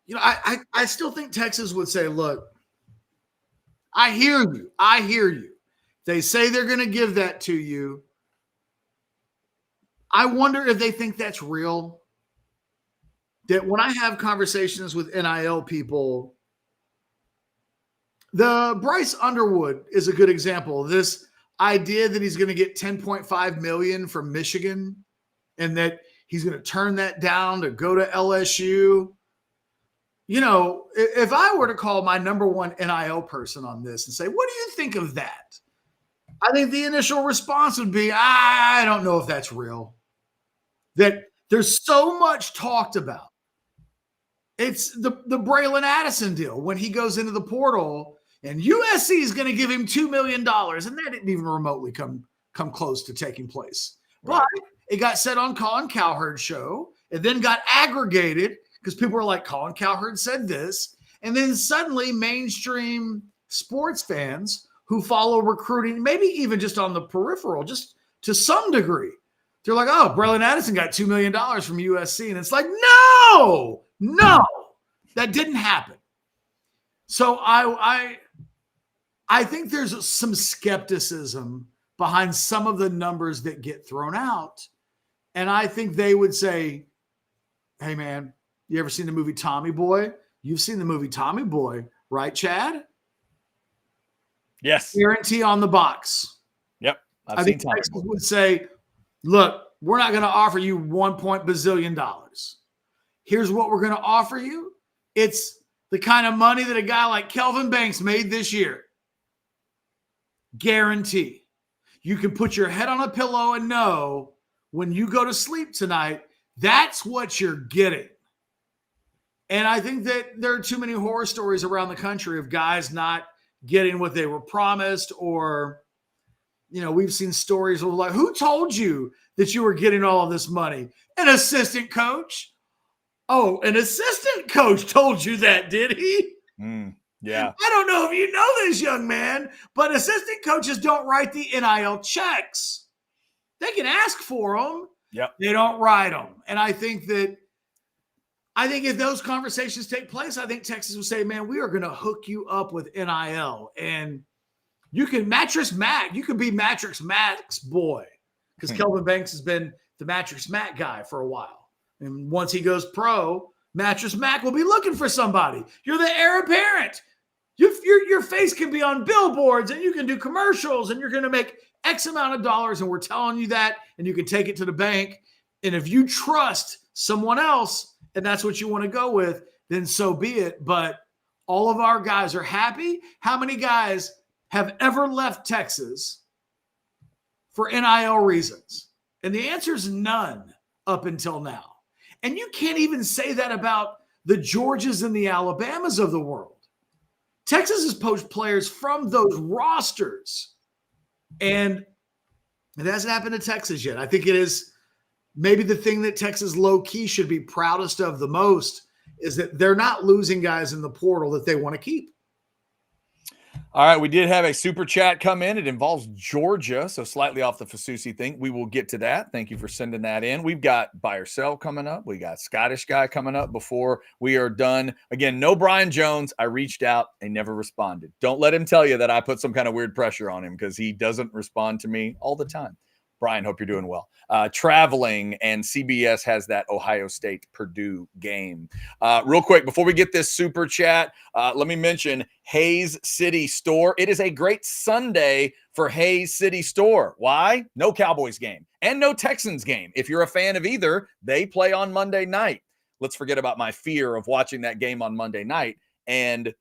You know, I still think Texas would say, look, I hear you. I hear you. They say they're going to give that to you. I wonder if they think that's real. That when I have conversations with NIL people, the Bryce Underwood is a good example. This idea that he's going to get $10.5 million from Michigan and that he's going to turn that down to go to LSU. You know, if I were to call my number one NIL person on this and say, what do you think of that? I think the initial response would be, I don't know if that's real. That there's so much talked about. It's the Braylon Addison deal when he goes into the portal and USC is going to give him $2 million. And that didn't even remotely come close to taking place. Right. But it got said on Colin Cowherd's show and then got aggregated because people were like, Colin Cowherd said this. And then suddenly mainstream sports fans who follow recruiting, maybe even just on the peripheral, just to some degree, they're like, oh, Braylon Addison got $2 million from USC. And it's like, no, that didn't happen. So I think there's some skepticism behind some of the numbers that get thrown out. And I think they would say, hey, man, you ever seen the movie Tommy Boy? You've seen the movie Tommy Boy, right, Chad? Yes. Guarantee on the box. Yep. I think Texas would say, look, we're not going to offer you $1 bazillion. Here's what we're going to offer you. It's the kind of money that a guy like Kelvin Banks made this year. Guarantee. You can put your head on a pillow and know when you go to sleep tonight, that's what you're getting. And I think that there are too many horror stories around the country of guys not getting what they were promised, or, you know, we've seen stories of like, who told you that you were getting all of this money? An assistant coach. Oh, an assistant coach told you that, did he? Yeah. I don't know if you know this, young man, but assistant coaches don't write the NIL checks. They can ask for them. Yep. They don't write them. And I think if those conversations take place, I think Texas will say, man, we are going to hook you up with NIL. And you can Mattress Mac. You can be Mattress Mac's boy, because Kelvin Banks has been the Mattress Mac guy for a while. And once he goes pro, Mattress Mac will be looking for somebody. You're the heir apparent. Your face can be on billboards and you can do commercials and you're going to make X amount of dollars. And we're telling you that, and you can take it to the bank. And if you trust someone else and that's what you want to go with, then so be it. But all of our guys are happy. How many guys have ever left Texas for NIL reasons? And the answer is none up until now. And you can't even say that about the Georgias and the Alabamas of the world. Texas has poached players from those rosters. And it hasn't happened to Texas yet. I think it is maybe the thing that Texas low-key should be proudest of the most is that they're not losing guys in the portal that they want to keep. All right, we did have a super chat come in. It involves Georgia, so slightly off the Fasusi thing. We will get to that. Thank you for sending that in. We've got Buy or Sell coming up. We got Scottish Guy coming up before we are done. Again, no Brian Jones. I reached out. They never responded. Don't let him tell you that I put some kind of weird pressure on him because he doesn't respond to me all the time. Brian, hope you're doing well. Traveling, and CBS has that Ohio State-Purdue game. Real quick, before we get this super chat, let me mention Hayes City Store. It is a great Sunday for Hayes City Store. Why? No Cowboys game and no Texans game. If you're a fan of either, they play on Monday night. Let's forget about my fear of watching that game on Monday night, and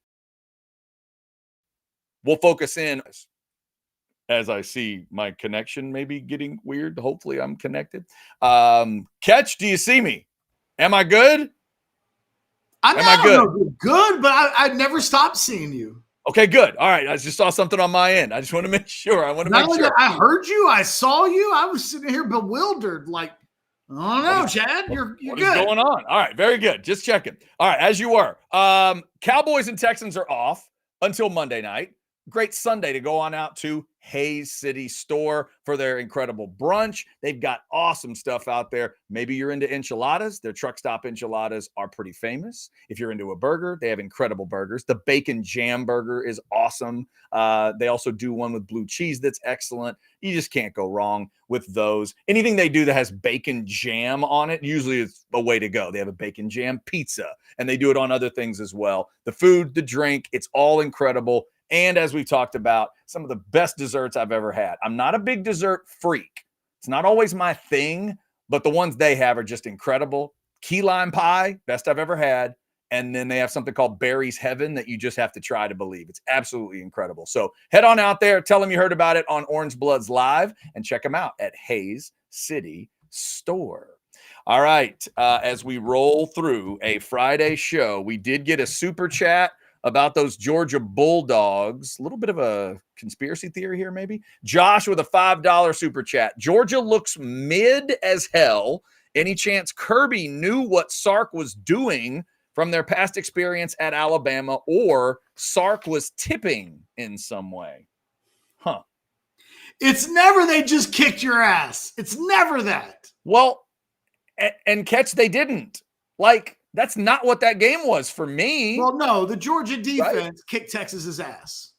we'll focus in as I see my connection maybe getting weird. Hopefully I'm connected. Catch, do you see me? Am I good? Am I good? Good, but I never stopped seeing you. Okay, good. All right. I just saw something on my end. I just want to make sure. I heard you. I saw you. I was sitting here bewildered, like, I don't know, Chad. You're what good. What is going on? All right. Very good. Just checking. All right. As you were. Cowboys and Texans are off until Monday night. Great Sunday to go on out to Hayes City Store for their incredible brunch. They've got awesome stuff out there. Maybe you're into enchiladas. Their truck stop enchiladas are pretty famous. If you're into a burger, they have incredible burgers. The bacon jam burger is awesome. They also do one with blue cheese that's excellent. You just can't go wrong with those. Anything they do that has bacon jam on it, usually it's a way to go. They have a bacon jam pizza, and they do it on other things as well. The food, the drink, it's all incredible. And as we talked about, some of the best desserts I've ever had. I'm not a big dessert freak. It's not always my thing, but the ones they have are just incredible. Key lime pie, best I've ever had. And then they have something called Barry's Heaven that you just have to try to believe. It's absolutely incredible. So head on out there, tell them you heard about it on Orange Bloods Live, and check them out at Hayes City Store. All right, as we roll through a Friday show, we did get a super chat about those Georgia Bulldogs. A little bit of a conspiracy theory here, maybe. Josh with a $5 super chat. Georgia looks mid as hell. Any chance Kirby knew what Sark was doing from their past experience at Alabama, or Sark was tipping in some way? Huh. It's never they just kicked your ass. It's never that. Well, and Catch, they didn't. Like, that's not what that game was for me. Well, no, the Georgia defense kicked Texas's ass.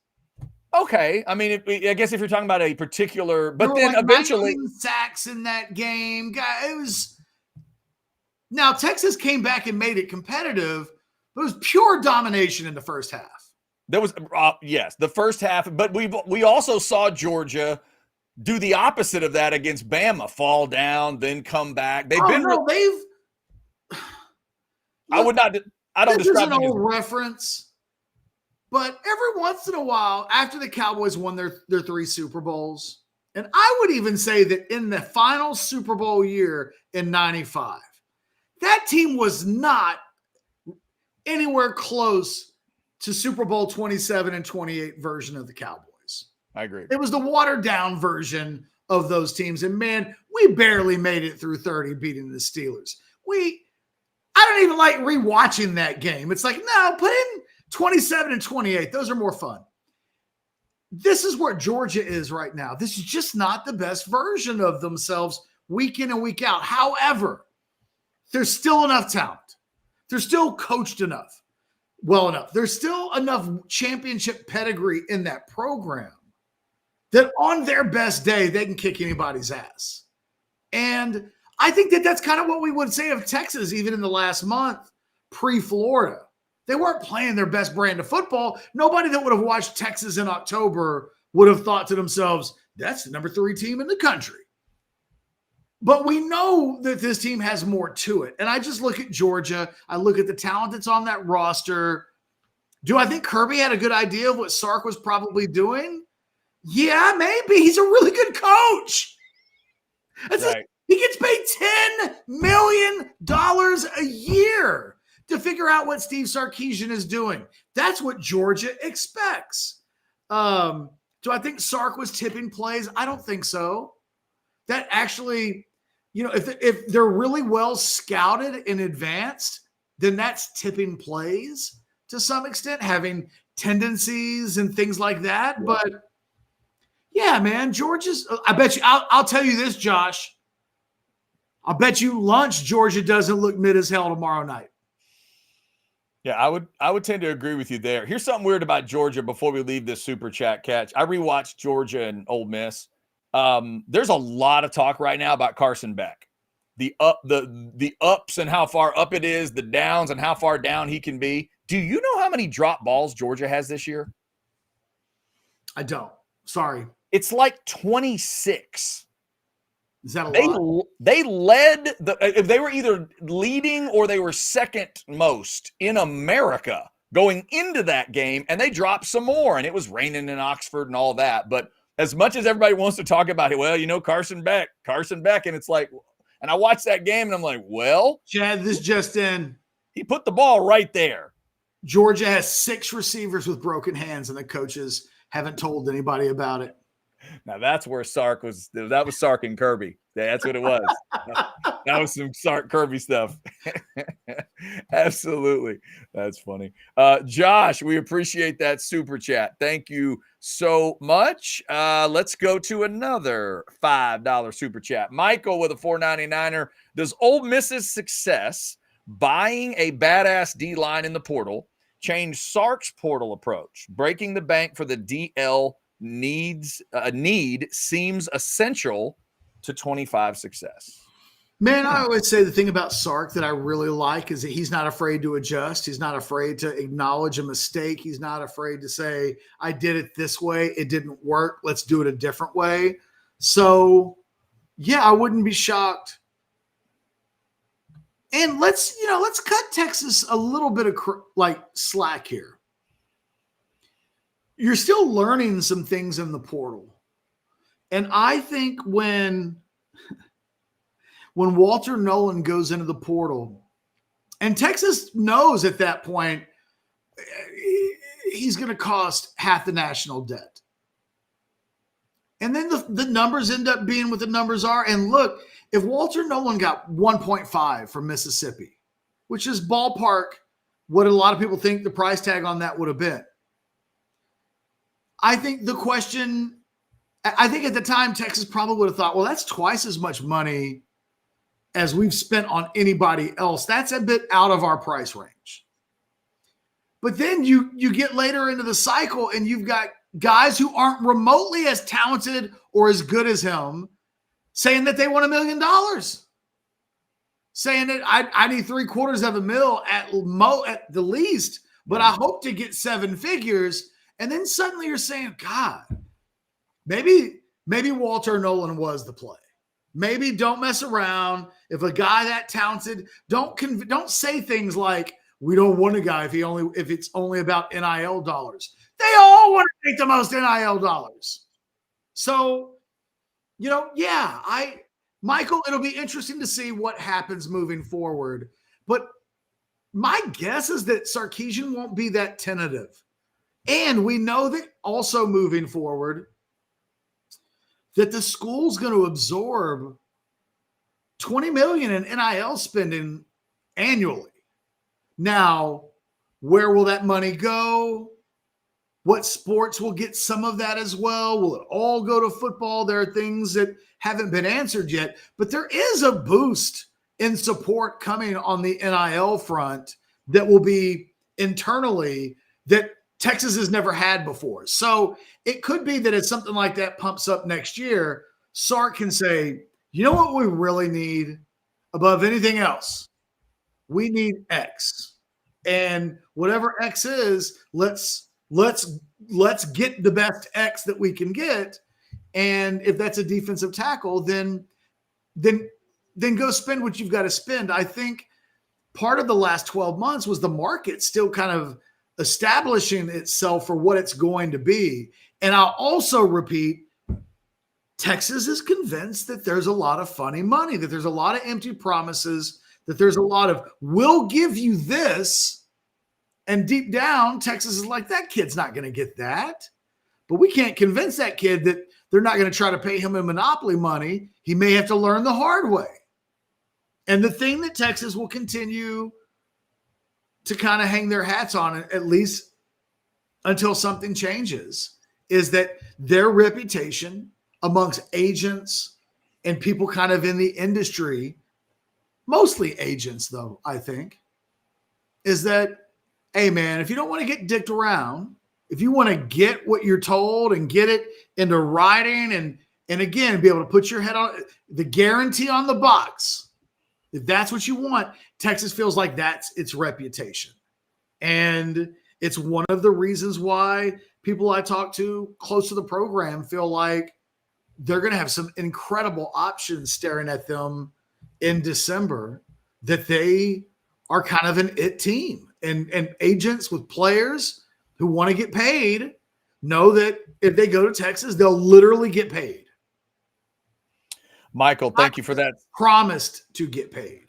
Okay. I mean, I guess if you're talking about a particular, but then like eventually 19 sacks in that game. It was now Texas came back and made it competitive. But it was pure domination in the first half. There was yes, the first half, but we also saw Georgia do the opposite of that against Bama, fall down, then come back. They've I don't this describe is an old reference, but every once in a while, after the Cowboys won their 3 Super Bowls, and I would even say that in the final Super Bowl year in 95, that team was not anywhere close to Super Bowl 27 and 28 version of the Cowboys. I agree. It was the watered down version of those teams. And man, we barely made it through 30 beating the Steelers. I don't even like rewatching that game. It's like, no, put in 27 and 28. Those are more fun. This is where Georgia is right now. This is just not the best version of themselves week in and week out. However, there's still enough talent. They're still coached well enough. There's still enough championship pedigree in that program that on their best day, they can kick anybody's ass. And I think that that's kind of what we would say of Texas, even in the last month, pre-Florida. They weren't playing their best brand of football. Nobody that would have watched Texas in October would have thought to themselves, that's the number 3 team in the country. But we know that this team has more to it. And I just look at Georgia. I look at the talent that's on that roster. Do I think Kirby had a good idea of what Sark was probably doing? Yeah, maybe. He's a really good coach. Right. He gets paid $10 million a year to figure out what Steve Sarkisian is doing. That's what Georgia expects. Do I think Sark was tipping plays? I don't think so. That actually, if they're really well scouted and advanced, then that's tipping plays to some extent, having tendencies and things like that. But yeah, man, Georgia's. I bet you. I'll tell you this, Josh. I'll bet you lunch Georgia doesn't look mid as hell tomorrow night. Yeah, I would tend to agree with you there. Here's something weird about Georgia before we leave this super chat catch. I rewatched Georgia and Ole Miss. There's a lot of talk right now about Carson Beck. The ups and how far up it is, the downs and how far down he can be. Do you know how many drop balls Georgia has this year? I don't. Sorry. It's like 26. Is that a lot? They led they were either leading or they were second most in America going into that game, and they dropped some more, and it was raining in Oxford and all that. But as much as everybody wants to talk about it, well, Carson Beck, and it's like, and I watched that game and I'm like, well, Chad, this just in. He put the ball right there. Georgia has 6 receivers with broken hands, and the coaches haven't told anybody about it. Now that's where Sark was. That was Sark and Kirby. That's what it was. That was some Sark Kirby stuff. Absolutely. That's funny. Josh, we appreciate that super chat. Thank you so much. Let's go to another $5 super chat. Michael with a $4.99er. Does Ole Miss's success buying a badass D-line in the portal change Sark's portal approach? Breaking the bank for the DL need seems essential to 25 success. Man, I always say the thing about Sark that I really like is that he's not afraid to adjust. He's not afraid to acknowledge a mistake. He's not afraid to say, I did it this way. It didn't work. Let's do it a different way. So, yeah, I wouldn't be shocked. And let's cut Texas a little bit of slack here. You're still learning some things in the portal. And I think when Walter Nolan goes into the portal, and Texas knows at that point he's going to cost half the national debt. And then the numbers end up being what the numbers are. And look, if Walter Nolan got 1.5 from Mississippi, which is ballpark what a lot of people think the price tag on that would have been, I think at the time, Texas probably would have thought, well, that's twice as much money as we've spent on anybody else. That's a bit out of our price range. But then you get later into the cycle and you've got guys who aren't remotely as talented or as good as him saying that they want $1 million. Saying that I need $750,000 at the least, but I hope to get 7 figures. And then suddenly you're saying, God, maybe Walter Nolan was the play. Maybe don't mess around. If a guy that talented, don't say things like, we don't want a guy if it's only about NIL dollars. They all want to make the most NIL dollars. So, Michael, it'll be interesting to see what happens moving forward. But my guess is that Sarkisian won't be that tentative. And we know that also moving forward, that the school's going to absorb $20 million in NIL spending annually. Now, where will that money go? What sports will get some of that as well? Will it all go to football? There are things that haven't been answered yet, but there is a boost in support coming on the NIL front that will be internally that Texas has never had before. So it could be that if something like that pumps up next year, Sark can say, you know what we really need above anything else? We need X. And whatever X is, let's get the best X that we can get. And if that's a defensive tackle, then go spend what you've got to spend. I think part of the last 12 months was the market still kind of establishing itself for what it's going to be. And I'll also repeat, Texas is convinced that there's a lot of funny money, that there's a lot of empty promises, that there's a lot of, we'll give you this. And deep down, Texas is like, that kid's not going to get that. But we can't convince that kid that they're not going to try to pay him in monopoly money. He may have to learn the hard way. And the thing that Texas will continue to kind of hang their hats on, at least until something changes, is that their reputation amongst agents and people kind of in the industry, mostly agents though, I think, is that, hey man, if you don't want to get dicked around, if you want to get what you're told and get it into writing and again, be able to put your head on the guarantee on the box, if that's what you want, Texas feels like that's its reputation. And it's one of the reasons why people I talk to close to the program feel like they're going to have some incredible options staring at them in December, that they are kind of an it team. And agents with players who want to get paid know that if they go to Texas, they'll literally get paid. Michael, thank you for that. Promised to get paid.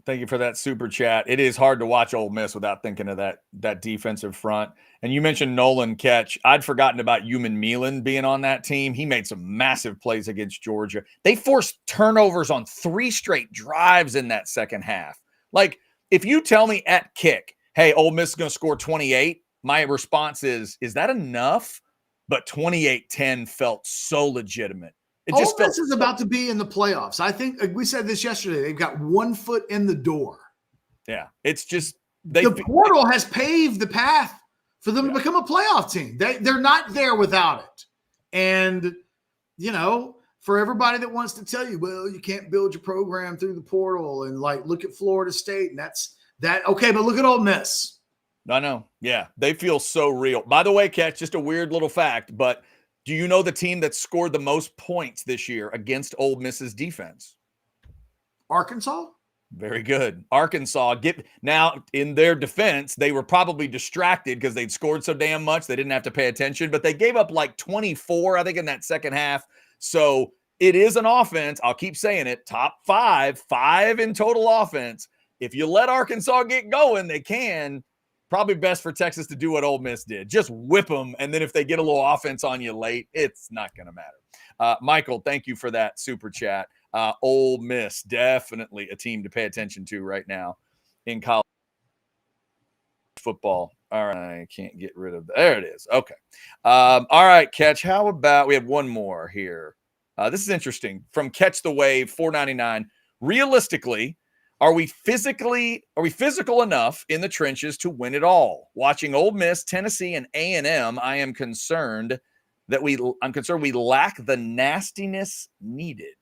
Thank you for that super chat. It is hard to watch Ole Miss without thinking of that defensive front. And you mentioned Nolan Ketch. I'd forgotten about Human Meelan being on that team. He made some massive plays against Georgia. They forced turnovers on 3 straight drives in that second half. Like, if you tell me at kick, hey, Ole Miss is going to score 28, my response is that enough? But 28-10 felt so legitimate. It just Ole Miss is about to be in the playoffs. I think we said this yesterday. They've got 1 foot in the door. Yeah, it's just the portal has paved the path for them to become a playoff team. They're not there without it. And, you know, for everybody that wants to tell you, well, you can't build your program through the portal and like look at Florida State and that's that. Okay, but look at Ole Miss. I know. Yeah, they feel so real. By the way, Catch, just a weird little fact, but do you know the team that scored the most points this year against Ole Miss's defense? Arkansas? Very good. Arkansas. Now, in their defense, they were probably distracted because they'd scored so damn much they didn't have to pay attention, but they gave up like 24, I think, in that second half. So it is an offense. I'll keep saying it. Top 5 in total offense. If you let Arkansas get going, they can. Probably best for Texas to do what Ole Miss did. Just whip them, and then if they get a little offense on you late, it's not going to matter. Michael, thank you for that super chat. Ole Miss, definitely a team to pay attention to right now in college football. All right, I can't get rid of that. There it is. Okay. All right, Catch, how about we have one more here. This is interesting. From Catch the Wave, $4.99. Realistically, are we physical enough in the trenches to win it all? Watching Ole Miss, Tennessee, and A&M, I'm concerned we lack the nastiness needed.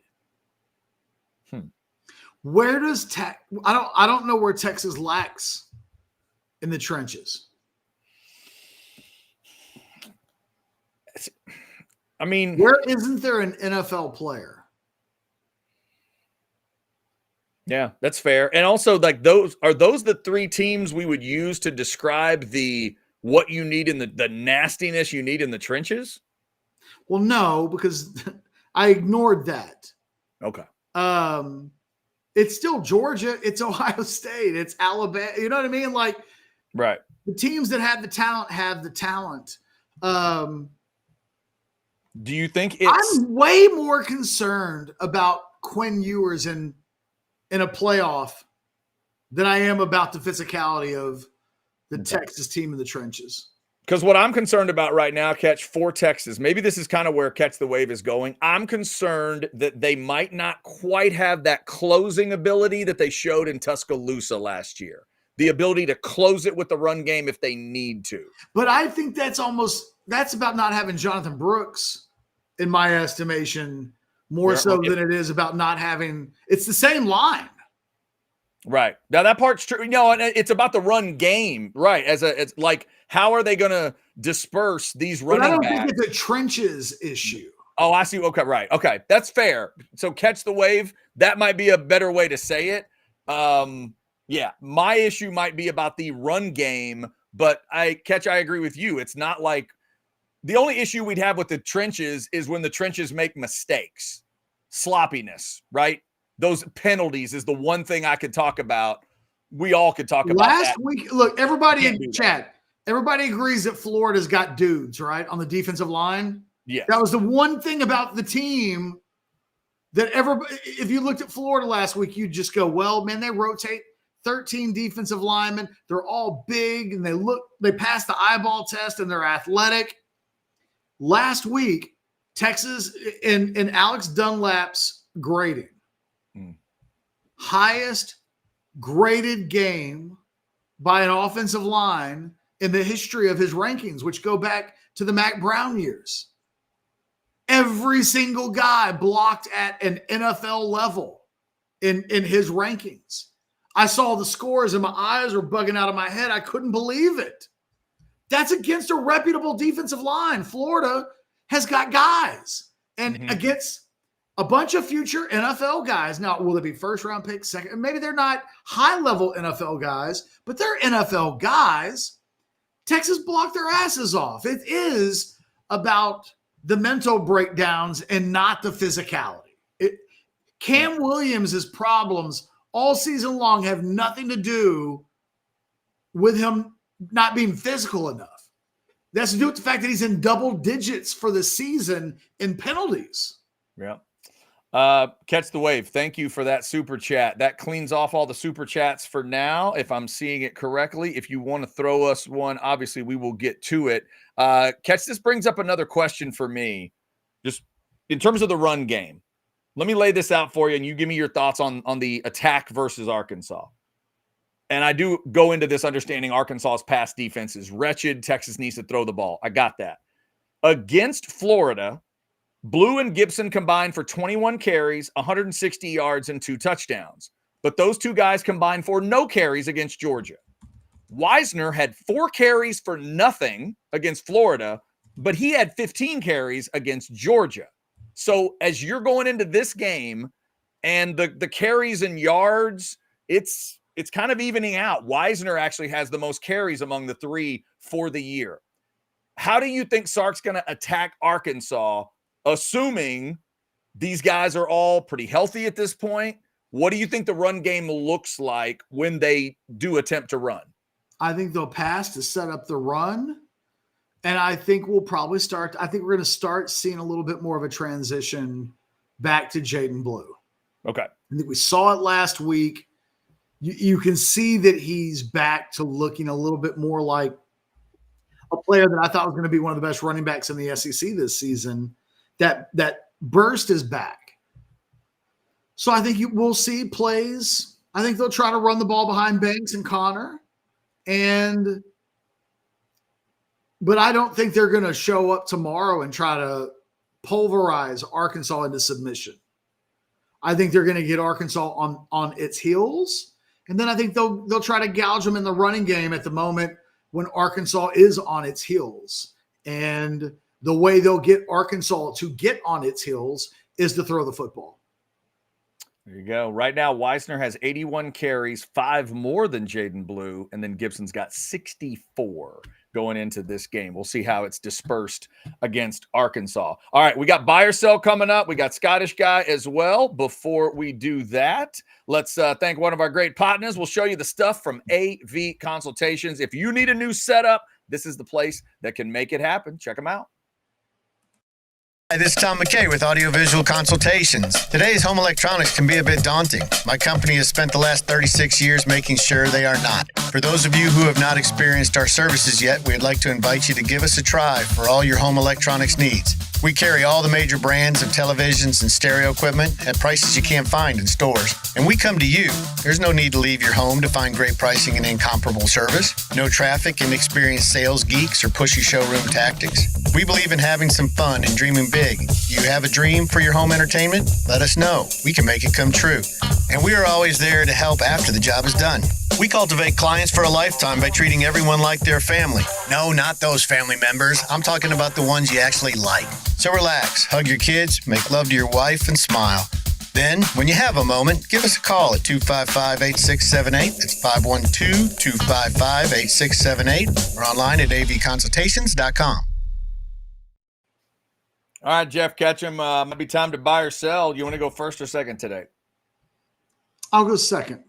Where does I don't know where Texas lacks in the trenches. I mean, where isn't there an NFL player? Yeah, that's fair. And also, like, those the 3 teams we would use to describe what you need in the nastiness you need in the trenches? Well, no, because I ignored that. Okay. It's still Georgia, it's Ohio State, it's Alabama. You know what I mean? Like, right. The teams that have the talent have the talent. Do you think I'm way more concerned about Quinn Ewers in a playoff than I am about the physicality of the Texas team in the trenches. Because what I'm concerned about right now, Catch, for Texas, maybe this is kind of where Catch the Wave is going. I'm concerned that they might not quite have that closing ability that they showed in Tuscaloosa last year. The ability to close it with the run game if they need to. But I think that's about not having Jonathan Brooks, in my estimation, more than it is about not having – it's the same line. Right. Now, that part's true. No, it's about the run game, right? It's like, how are they going to disperse these running backs? But I don't think it's a trenches issue. Oh, I see. Okay, right. Okay, that's fair. So Catch the Wave, that might be a better way to say it. Yeah, my issue might be about the run game, but I agree with you. It's not like the only issue we'd have with the trenches is when the trenches make mistakes, sloppiness, right? Those penalties is the one thing I could talk about. We all could talk about last week. Look, everybody in the chat, everybody agrees that Florida's got dudes, right, on the defensive line. Yeah, that was the one thing about the team that if you looked at Florida last week, you'd just go, well, man, they rotate 13 defensive linemen. They're all big and they pass the eyeball test and they're athletic. Last week, Texas in Alex Dunlap's grading, highest graded game by an offensive line in the history of his rankings, which go back to the Mac Brown years. Every single guy blocked at an NFL level in his rankings. I saw the scores and my eyes were bugging out of my head. I couldn't believe it. That's against a reputable defensive line. Florida has got guys and against a bunch of future NFL guys. Now, will it be first round pick, second? Maybe they're not high level NFL guys, but they're NFL guys. Texas blocked their asses off. It is about the mental breakdowns and not the physicality. Cam Williams' problems all season long have nothing to do with him not being physical enough. That's to do with the fact that he's in double digits for the season in penalties. Yeah. Catch the wave. Thank you for that super chat. That cleans off all the super chats for now, if I'm seeing it correctly. If you want to throw us one, obviously we will get to it. Catch, this brings up another question for me, just in terms of the run game. Let me lay this out for you, and you give me your thoughts on the attack versus Arkansas. And I do go into this understanding Arkansas's pass defense is wretched. Texas needs to throw the ball. I got that. Against Florida, Blue and Gibson combined for 21 carries, 160 yards, and 2 touchdowns. But those two guys combined for no carries against Georgia. Wisner had 4 carries for nothing against Florida, but he had 15 carries against Georgia. So as you're going into this game and the carries and yards, it's kind of evening out. Wisner actually has the most carries among the 3 for the year. How do you think Sark's going to attack Arkansas, assuming these guys are all pretty healthy at this point? What do you think the run game looks like when they do attempt to run? I think they'll pass to set up the run. And I think we're going to start seeing a little bit more of a transition back to Jaden Blue. Okay. I think we saw it last week. You can see that he's back to looking a little bit more like a player that I thought was going to be one of the best running backs in the SEC this season. That burst is back. So I think we'll see plays. I think they'll try to run the ball behind Banks and Connor. But I don't think they're going to show up tomorrow and try to pulverize Arkansas into submission. I think they're going to get Arkansas on its heels. And then I think they'll try to gouge them in the running game at the moment when Arkansas is on its heels. And the way they'll get Arkansas to get on its heels is to throw the football. There you go. Right now, Wisner has 81 carries, 5 more than Jaden Blue, and then Gibson's got 64 going into this game. We'll see how it's dispersed against Arkansas. All right, we got buy or sell coming up. We got Scottish Guy as well. Before we do that, let's thank one of our great partners. We'll show you the stuff from AV Consultations. If you need a new setup, this is the place that can make it happen. Check them out. Hi, this is Tom McKay with Audiovisual Consultations. Today's home electronics can be a bit daunting. My company has spent the last 36 years making sure they are not. For those of you who have not experienced our services yet, we'd like to invite you to give us a try for all your home electronics needs. We carry all the major brands of televisions and stereo equipment at prices you can't find in stores. And we come to you. There's no need to leave your home to find great pricing and incomparable service. No traffic, inexperienced sales geeks, or pushy showroom tactics. We believe in having some fun and dreaming big. You have a dream for your home entertainment? Let us know. We can make it come true. And we are always there to help after the job is done. We cultivate clients for a lifetime by treating everyone like their family. No, not those family members. I'm talking about the ones you actually like. So relax, hug your kids, make love to your wife, and smile. Then, when you have a moment, give us a call at 255-8678. That's 512-255-8678. Or online at avconsultations.com. All right, Jeff Ketchum, might be time to buy or sell. You want to go first or second today? I'll go second.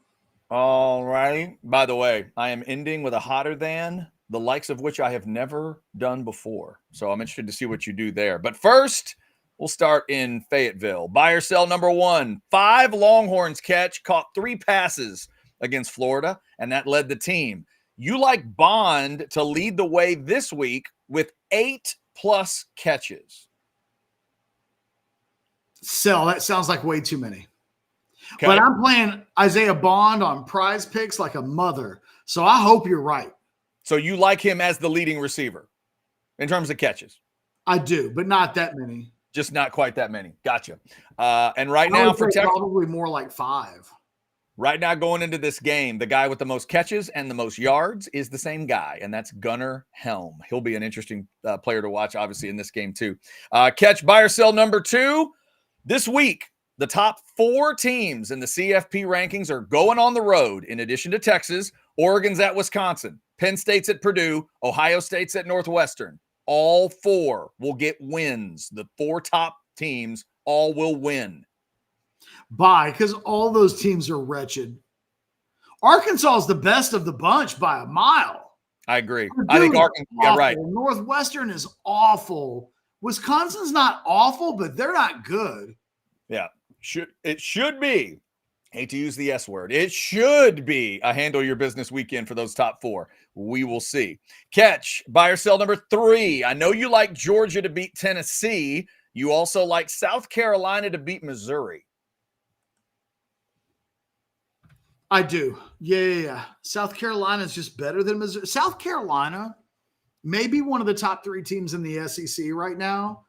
All righty. By the way, I am ending with a hotter than, the likes of which I have never done before. So I'm interested to see what you do there. But first, we'll start in Fayetteville. Buy or sell number 1. 5 Longhorns caught 3 passes against Florida, and that led the team. You like Bond to lead the way this week with 8+ catches. Sell. That sounds like way too many. Okay. But I'm playing Isaiah Bond on Prize Picks like a mother. So I hope you're right. So you like him as the leading receiver in terms of catches? I do, but not that many. Just not quite that many. Gotcha. And right now for Texas, probably more like 5. right now going into this game, the guy with the most catches and the most yards is the same guy, and that's Gunnar Helm. He'll be an interesting player to watch, obviously, in this game too. Catch, buy, or sell number 2. This week, the top 4 teams in the CFP rankings are going on the road. In addition to Texas, Oregon's at Wisconsin, Penn State's at Purdue, Ohio State's at Northwestern. All 4 will get wins. The 4 top teams all will win. Buy, because all those teams are wretched. Arkansas is the best of the bunch by a mile. I agree. Purdue I think Arkansas, yeah, right. Northwestern is awful. Wisconsin's not awful, but they're not good. Yeah. It should be, hate to use the S word, it should be a handle your business weekend for those top 4. We will see. Catch, buy or sell number 3. I know you like Georgia to beat Tennessee. You also like South Carolina to beat Missouri. I do. Yeah. South Carolina is just better than Missouri. South Carolina may be one of the top 3 teams in the SEC right now.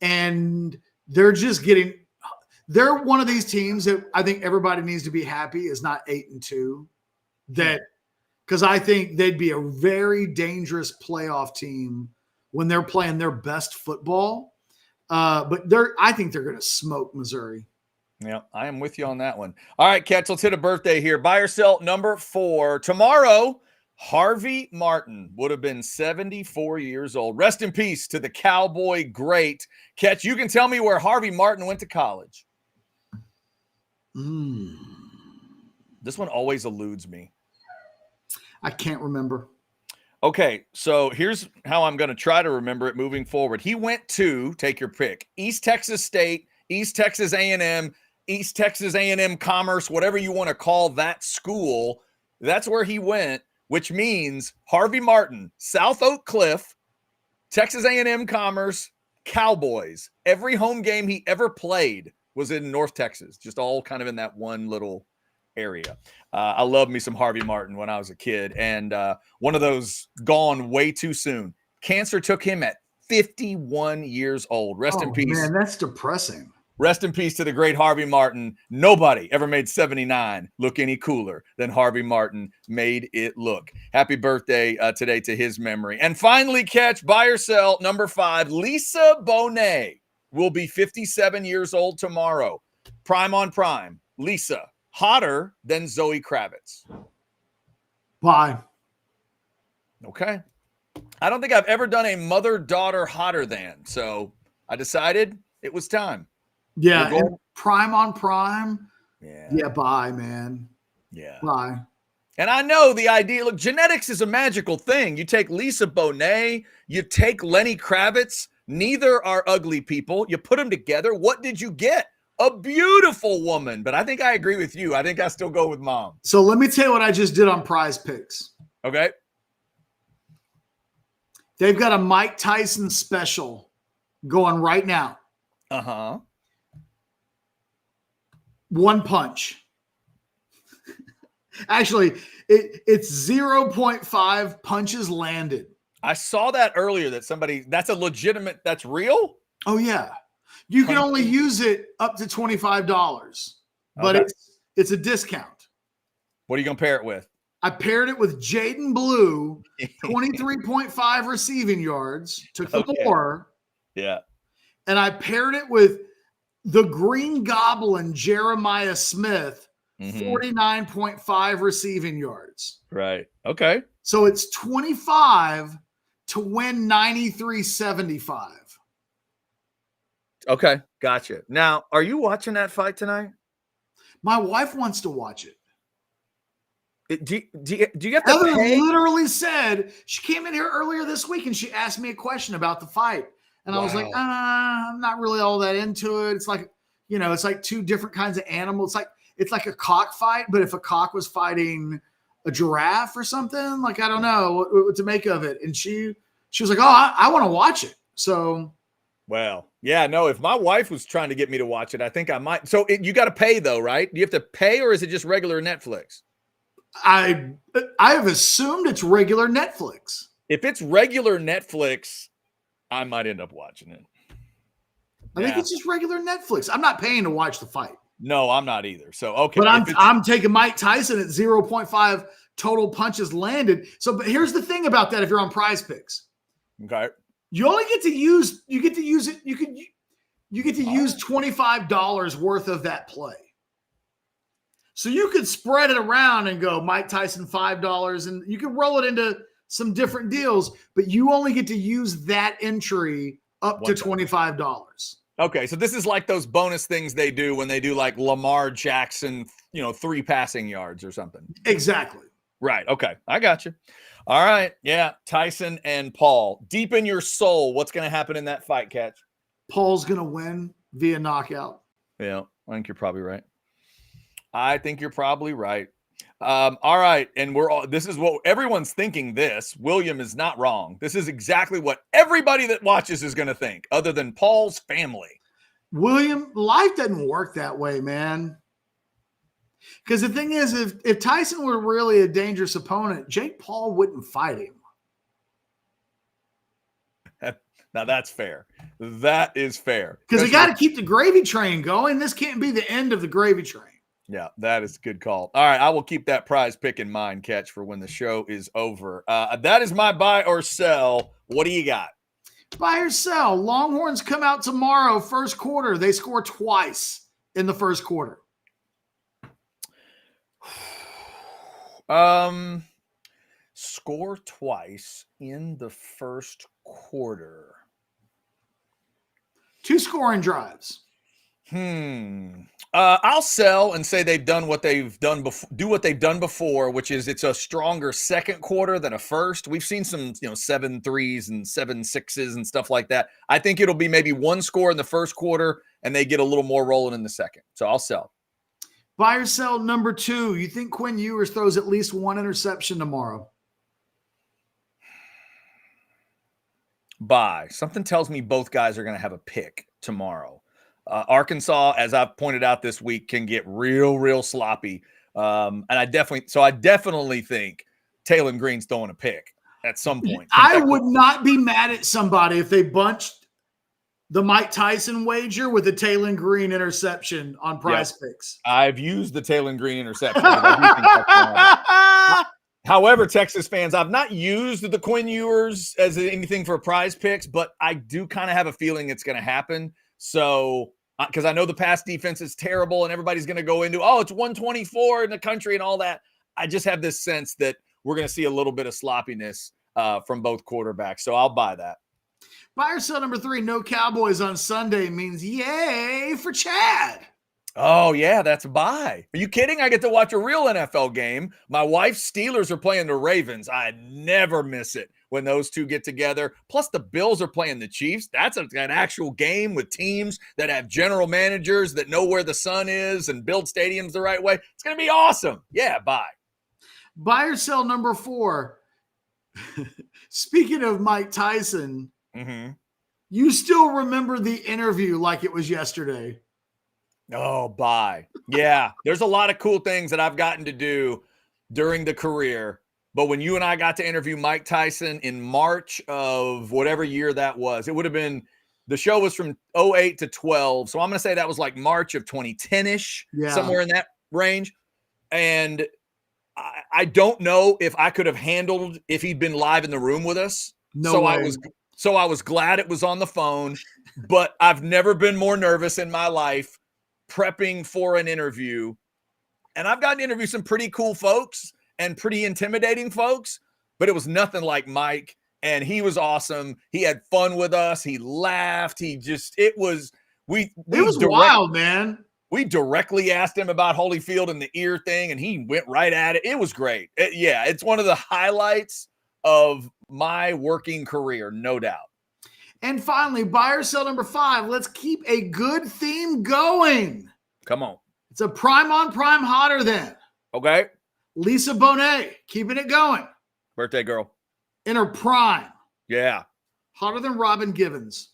And they're one of these teams that I think everybody needs to be happy is not 8-2. Because I think they'd be a very dangerous playoff team when they're playing their best football. But I think they're going to smoke Missouri. Yeah, I am with you on that one. All right, Catch, let's hit a birthday here. Buy or sell number 4. Tomorrow, Harvey Martin would have been 74 years old. Rest in peace to the Cowboy great. Catch, you can tell me where Harvey Martin went to college. This one always eludes me. I can't remember. Okay, so here's how I'm going to try to remember it moving forward. He went to, take your pick, East Texas State, East Texas A&M, East Texas A&M Commerce, whatever you want to call that school. That's where he went, which means Harvey Martin, South Oak Cliff, Texas A&M Commerce, Cowboys. Every home game he ever played was in North Texas, just all kind of in that one little area. I loved me some Harvey Martin when I was a kid, and one of those gone way too soon. Cancer took him at 51 years old. Rest in peace. Man, that's depressing. Rest in peace to the great Harvey Martin. Nobody ever made 79 look any cooler than Harvey Martin made it look. Happy birthday today to his memory. And finally, Catch, buy or sell number 5. Lisa Bonet will be 57 years old tomorrow. Prime on prime. Lisa, hotter than Zoe Kravitz. Buy. Okay. I don't think I've ever done a mother-daughter hotter than, so I decided it was time. Yeah, and prime on prime. Yeah, buy, man. Yeah. Buy. And I know the idea, look, genetics is a magical thing. You take Lisa Bonet, you take Lenny Kravitz. Neither are ugly people. You put them together. What did you get? A beautiful woman. But I think I agree with you. I think I still go with mom. So let me tell you what I just did on Prize Picks. Okay. They've got a Mike Tyson special going right now. Uh-huh. One punch. Actually, it's 0.5 punches landed. I saw that earlier that that's a legitimate, that's real? Oh, yeah. You can only use it up to $25, but Okay. it's a discount. What are you going to pair it with? I paired it with Jaden Blue, 23.5 receiving yards, took the 4. Yeah. And I paired it with the Green Goblin, Jeremiah Smith, 49.5 receiving yards. Right. Okay. So it's 25 to win 93.75. Okay. Gotcha. Now, are you watching that fight tonight? My wife wants to watch it. Do you have to Heather pay? literally said, she came in here earlier this week and she asked me a question about the fight. And I was like, I'm not really all that into it. It's like, it's like 2 different kinds of animals. it's like a cockfight, but if a cock was fighting a giraffe or something, like, I don't know what to make of it. And she was like, oh, I want to watch it. So, well, yeah, no, if my wife was trying to get me to watch it, I think I might. So you got to pay though, right? Do you have to pay, or is it just regular Netflix? I have assumed it's regular Netflix. If it's regular Netflix, I might end up watching it. I think it's just regular Netflix. I'm not paying to watch the fight. No, I'm not either. So, okay. But I'm taking Mike Tyson at 0.5 total punches landed. So, but here's the thing about that. If you're on Prize Picks, okay, you only get to use it. You get to use $25 worth of that play. So you could spread it around and go Mike Tyson $5, and you can roll it into some different deals, but you only get to use that entry up to $25. Okay, so this is like those bonus things they do when they do like Lamar Jackson, 3 passing yards or something. Exactly. Right. Okay, I got you. All right. Yeah, Tyson and Paul. Deep in your soul, what's going to happen in that fight, Catch? Paul's going to win via knockout. Yeah, I think you're probably right. All right, and this is what everyone's thinking. William is not wrong. This is exactly what everybody that watches is going to think, other than Paul's family. William, life doesn't work that way, man. Because the thing is, if Tyson were really a dangerous opponent, Jake Paul wouldn't fight him. Now that's fair. That is fair. Because they got to keep the gravy train going. This can't be the end of the gravy train. Yeah, that is a good call. All right, I will keep that Prize Pick in mind, Catch, for when the show is over. That is my buy or sell. What do you got? Buy or sell. Longhorns come out tomorrow, first quarter. They score twice in the first quarter. Score twice in the first quarter. 2 scoring drives. I'll sell and say they've done what they've done before. Do what they've done before, which is it's a stronger second quarter than a first. We've seen some, 7 threes and 7 sixes and stuff like that. I think it'll be maybe 1 score in the first quarter, and they get a little more rolling in the second. So I'll sell. Buy or sell number 2. You think Quinn Ewers throws at least 1 interception tomorrow? Buy. Something tells me both guys are going to have a pick tomorrow. Arkansas, as I've pointed out this week, can get real sloppy. And I definitely think Taylon Green's throwing a pick at some point. I would not be mad at somebody if they bunched the Mike Tyson wager with the Taylon Green interception on Prize Picks. I've used the Taylon Green interception. However, Texas fans, I've not used the Quinn Ewers as anything for Prize Picks, but I do kind of have a feeling it's going to happen. So, because I know the pass defense is terrible and everybody's going to go into, it's 124 in the country and all that. I just have this sense that we're going to see a little bit of sloppiness from both quarterbacks. So I'll buy that. Buy or sell number 3, no Cowboys on Sunday means yay for Chad. Oh, yeah, that's a buy. Are you kidding? I get to watch a real NFL game. My wife's Steelers are playing the Ravens. I never miss it when those two get together. Plus, the Bills are playing the Chiefs. That's an actual game with teams that have general managers that know where the sun is and build stadiums the right way. It's going to be awesome. Yeah, buy. Buy or sell number 4. Speaking of Mike Tyson, you still remember the interview like it was yesterday. Oh, buy. Yeah, there's a lot of cool things that I've gotten to do during the career. But when you and I got to interview Mike Tyson in March of whatever year that was, it would have been, the show was from 08 to 12. So I'm going to say that was like March of 2010-ish, somewhere in that range. And I don't know if I could have handled if he'd been live in the room with us. No way. So I was glad it was on the phone, but I've never been more nervous in my life prepping for an interview. And I've gotten to interview some pretty cool folks and pretty intimidating folks, but it was nothing like Mike. And he was awesome. He had fun with us. He laughed. It was wild, man. We directly asked him about Holyfield and the ear thing, and he went right at it. It was great. It's one of the highlights of my working career, no doubt. And finally, buy or sell number 5. Let's keep a good theme going. Come on. It's a prime on prime hotter than. Okay. Lisa Bonet, keeping it going. Birthday girl. In her prime. Yeah. Hotter than Robin Givens.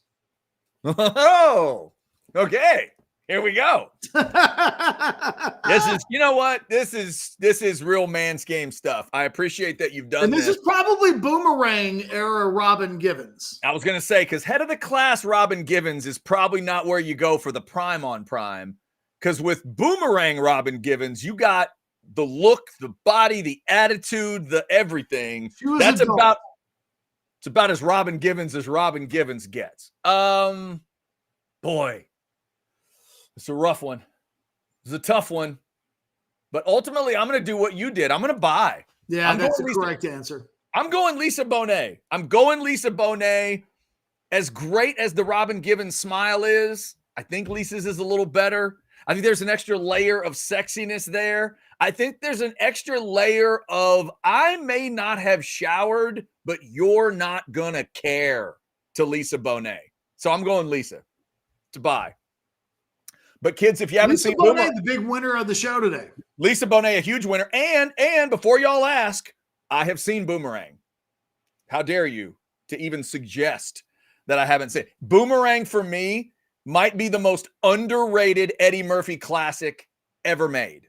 Oh, okay. Here we go. This is, you know what? This is real man's game stuff. I appreciate that you've done and this this. is probably Boomerang era Robin Givens. I was going to say, because head of the class Robin Givens is probably not where you go for the prime on prime. Because with Boomerang Robin Givens, you got the look, the body, the attitude, the everything. That's about it's about as Robin Givens gets. Boy, it's a rough one. It's a tough one. But ultimately, I'm going to do what you did. I'm going to buy. Yeah, that's the correct answer. I'm going Lisa Bonet. I'm going Lisa Bonet. As great as the Robin Givens smile is, I think Lisa's is a little better. I think there's an extra layer of sexiness there. I think there's an extra layer of I may not have showered, but you're not going to care to Lisa Bonet. So I'm going Lisa to buy. But kids, if you haven't seen Bonet, the big winner of the show today. Lisa Bonet, a huge winner. And before y'all ask, I have seen Boomerang. How dare you to even suggest that I haven't seen Boomerang? For me, might be the most underrated Eddie Murphy classic ever made.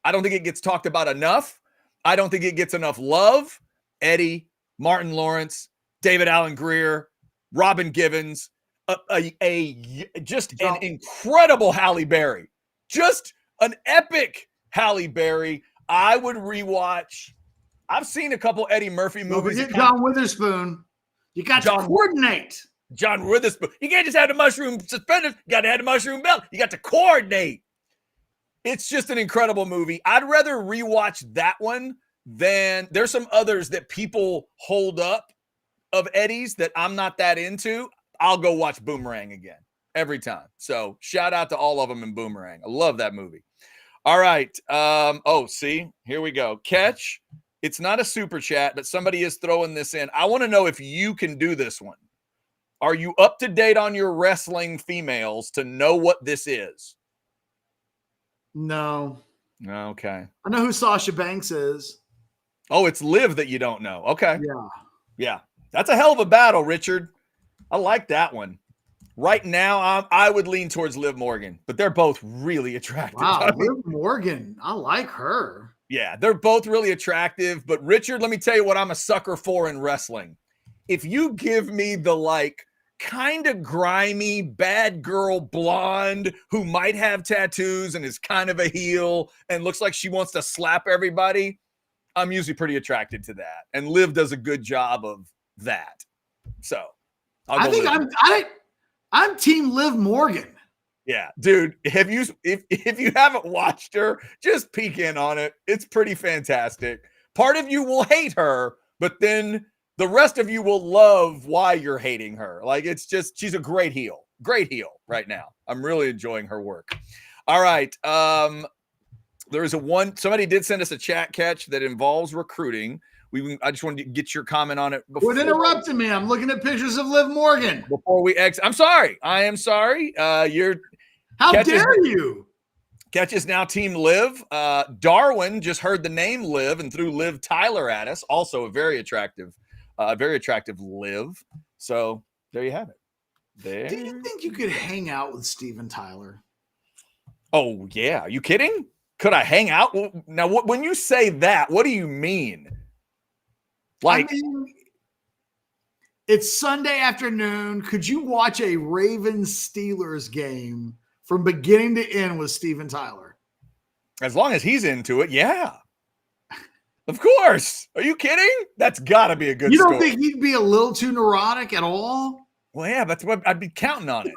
I don't think it gets talked about enough. I don't think it gets enough love. Eddie, Martin Lawrence, David Allen Greer, Robin Givens, an incredible Halle Berry. Just an epic Halle Berry. I would rewatch. I've seen a couple Eddie Murphy movies. Don't forget John Witherspoon. You got to coordinate. John Witherspoon. You can't just have the mushroom suspenders. You got to have the mushroom belt. You got to coordinate. It's just an incredible movie. I'd rather rewatch that one than there's some others that people hold up of Eddie's that I'm not that into. I'll go watch Boomerang again every time. So shout out to all of them in Boomerang. I love that movie. All right. See, here we go. Catch. It's not a super chat, but somebody is throwing this in. I want to know if you can do this one. Are you up to date on your wrestling females to know what this is? No. Okay. I know who Sasha Banks is. Oh, it's Liv that you don't know. Okay. Yeah. That's a hell of a battle, Richard. I like that one. Right now, I would lean towards Liv Morgan, but they're both really attractive. Wow, Liv Morgan. I like her. Yeah, they're both really attractive. But Richard, let me tell you what I'm a sucker for in wrestling. If you give me the kind of grimy, bad girl blonde who might have tattoos and is kind of a heel and looks like she wants to slap everybody, I'm usually pretty attracted to that. And Liv does a good job of that. So I think I'm team Liv Morgan. Yeah, dude, if you haven't watched her, just peek in on it. It's pretty fantastic. Part of you will hate her, but then the rest of you will love why you're hating her. It's just, she's a great heel right now. I'm really enjoying her work. All right. Somebody did send us a chat catch that involves recruiting. I just wanted to get your comment on it. Quit interrupting me. I'm looking at pictures of Liv Morgan. Before we exit, I'm sorry. I am sorry. How dare you? Catch is now Team Liv. Darwin just heard the name Liv and threw Liv Tyler at us. Also a very attractive Liv. So there you have it. Do you think you could hang out with Steven Tyler? Oh, yeah. Are you kidding? Could I hang out? Now, when you say that, what do you mean? It's Sunday afternoon. Could you watch a Ravens-Steelers game from beginning to end with Steven Tyler? As long as he's into it, yeah. Of course. Are you kidding? That's got to be a good story. You don't think he'd be a little too neurotic at all? Well, yeah, that's what I'd be counting on it.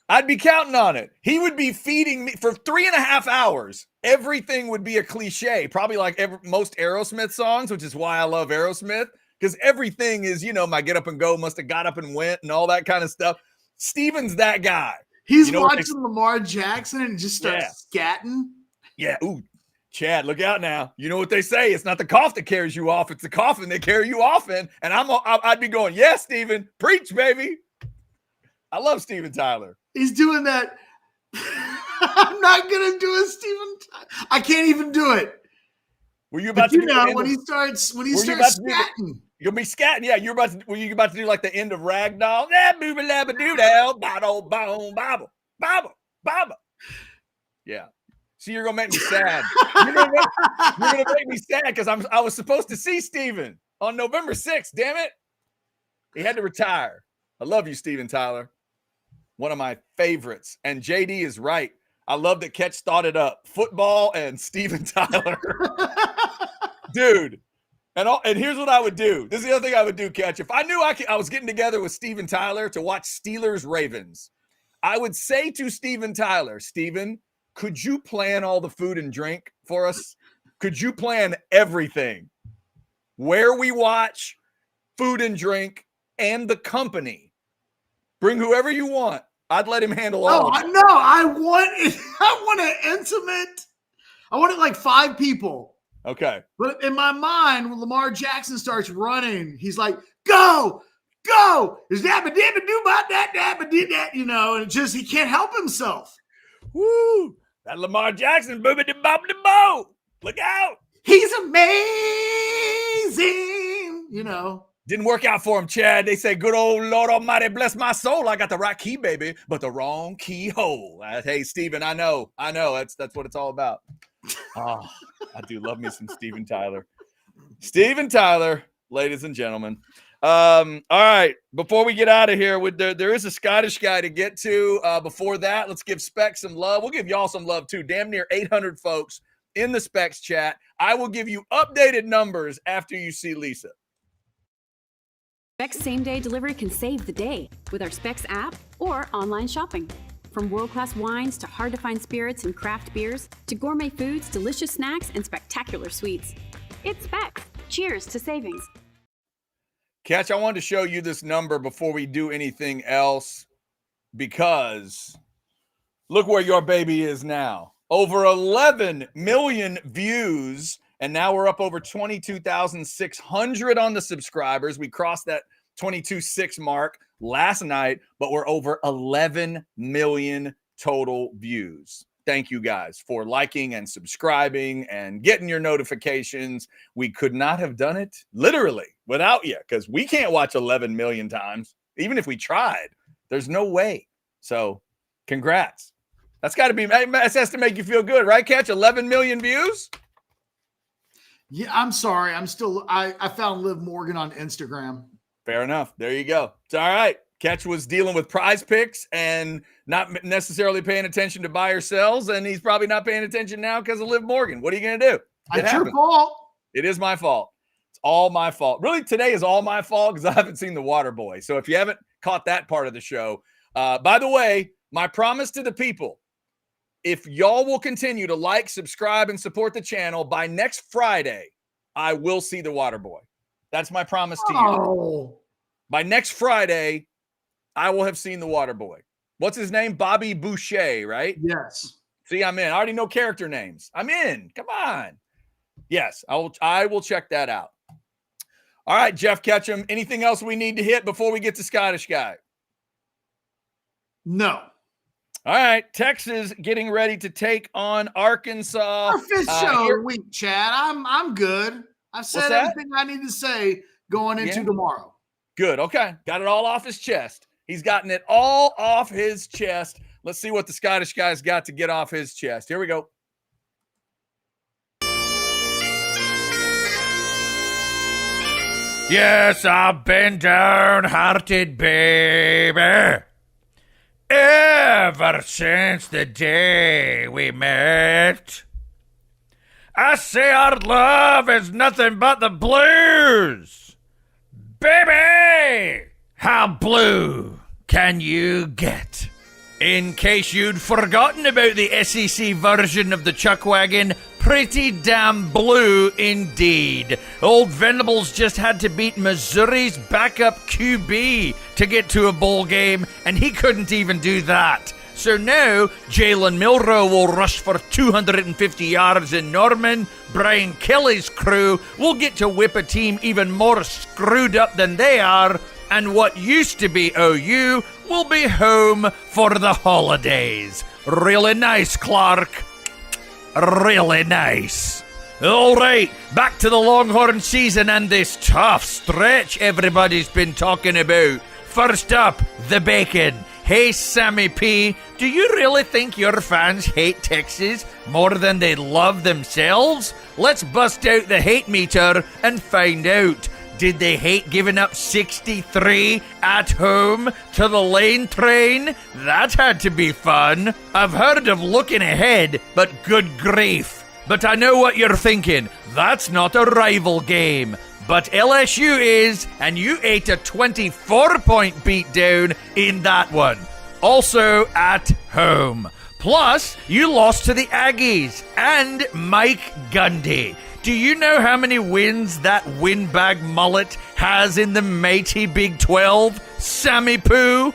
I'd be counting on it. He would be feeding me for 3.5 hours. Everything would be a cliche, probably like most Aerosmith songs, which is why I love Aerosmith, because everything is, my get up and go, must have got up and went and all that kind of stuff. Steven's that guy. He's watching Lamar Jackson and just starts scatting. Yeah. Ooh, Chad, look out now. You know what they say? It's not the cough that carries you off. It's the coffin that carry you off in. And I'd be going, yes, Steven, preach, baby. I love Steven Tyler. He's doing that. I'm not gonna do a Steven Tyler. I can't even do it. Were you about but to do when he starts scatting. You'll be scatting, yeah. Were you about to do like the end of Ragdoll? Yeah, booby labba doo dow, bottle bone bobble, bobble, bobble. Yeah. See, you're gonna make me sad. You're gonna make me sad because I was supposed to see Steven on November 6th. Damn it. He had to retire. I love you, Steven Tyler. One of my favorites. And JD is right. I love that Ketch thought it up. Football and Steven Tyler. Dude. And here's what I would do. This is the other thing I would do, Ketch. If I knew I was getting together with Steven Tyler to watch Steelers Ravens, I would say to Steven Tyler, Steven, could you plan all the food and drink for us? Could you plan everything? Where we watch, food and drink, and the company. Bring whoever you want. I'd let him handle all of it. No, I want an intimate. I want it like 5 people. Okay. But in my mind, when Lamar Jackson starts running, he's like, go. Is that do about that, and he can't help himself. Woo! That Lamar Jackson, booby de bop de bo. Look out. He's amazing, Didn't work out for him, Chad. They say, good old Lord Almighty, bless my soul. I got the right key, baby, but the wrong keyhole. Hey, Steven, I know. That's what it's all about. Oh, I do love me some Steven Tyler. Steven Tyler, ladies and gentlemen. All right. Before we get out of here, there is a Scottish guy to get to. Before that, let's give Specs some love. We'll give y'all some love, too. Damn near 800 folks in the Specs chat. I will give you updated numbers after you see Lisa. Specs same-day delivery can save the day with our Specs app or online shopping. From world-class wines to hard-to-find spirits and craft beers to gourmet foods, delicious snacks, and spectacular sweets. It's Specs. Cheers to savings. Catch, I wanted to show you this number before we do anything else because look where your baby is now. Over 11 million views, and now we're up over 22,600 on the subscribers. We crossed that 22.6 mark last night, but we're over 11 million total views. Thank you guys for liking and subscribing and getting your notifications. We could not have done it literally without you because we can't watch 11 million times. Even if we tried, there's no way. So congrats. That's got to be, that has to make you feel good, right, Catch? 11 million views? Yeah, I'm sorry. I found Liv Morgan on Instagram. Fair enough. There you go. It's all right. Catch was dealing with prize picks and not necessarily paying attention to buy or sells, and he's probably not paying attention now because of Liv Morgan. What are you going to do? It's your fault. It is my fault. It's all my fault. Really, today is all my fault because I haven't seen The Water Boy. So if you haven't caught that part of the show, by the way, my promise to the people, if y'all will continue to like, subscribe, and support the channel, by next Friday, I will see The Water Boy. That's my promise to you. By next Friday, I will have seen The Water Boy. What's his name? Bobby Boucher, right? Yes. See, I'm in. I already know character names. I'm in. Come on. Yes, I will check that out. All right, Jeff Ketchum. Anything else we need to hit before we get to Scottish Guy? No. All right, Texas getting ready to take on Arkansas. Our fifth show of the week, Chad. I'm good. I've said everything I need to say going into tomorrow. Good. Okay. Got it all off his chest. He's gotten it all off his chest. Let's see what the Scottish guy's got to get off his chest. Here we go. Yes, I've been downhearted, baby. Ever since the day we met. I say our love is nothing but the blues. Baby, how blue can you get? In case you'd forgotten about the SEC version of the Chuck Wagon, pretty damn blue indeed. Old Venables just had to beat Missouri's backup QB to get to a bowl game, and he couldn't even do that. So now, Jalen Milroe will rush for 250 yards in Norman. Brian Kelly's crew will get to whip a team even more screwed up than they are. And what used to be OU will be home for the holidays. Really nice, Clark. Really nice. All right, back to the Longhorn season and this tough stretch everybody's been talking about. First up, the bacon. Hey, Sammy P, do you really think your fans hate Texas more than they love themselves? Let's bust out the hate meter and find out. Did they hate giving up 63 at home to the Lane Train? That had to be fun. I've heard of looking ahead, but good grief. But I know what you're thinking. That's not a rival game. But LSU is, and you ate a 24-point beatdown in that one. Also at home. Plus, you lost to the Aggies and Mike Gundy. Do you know how many wins that windbag mullet has in the mighty Big 12? Sammy Poo?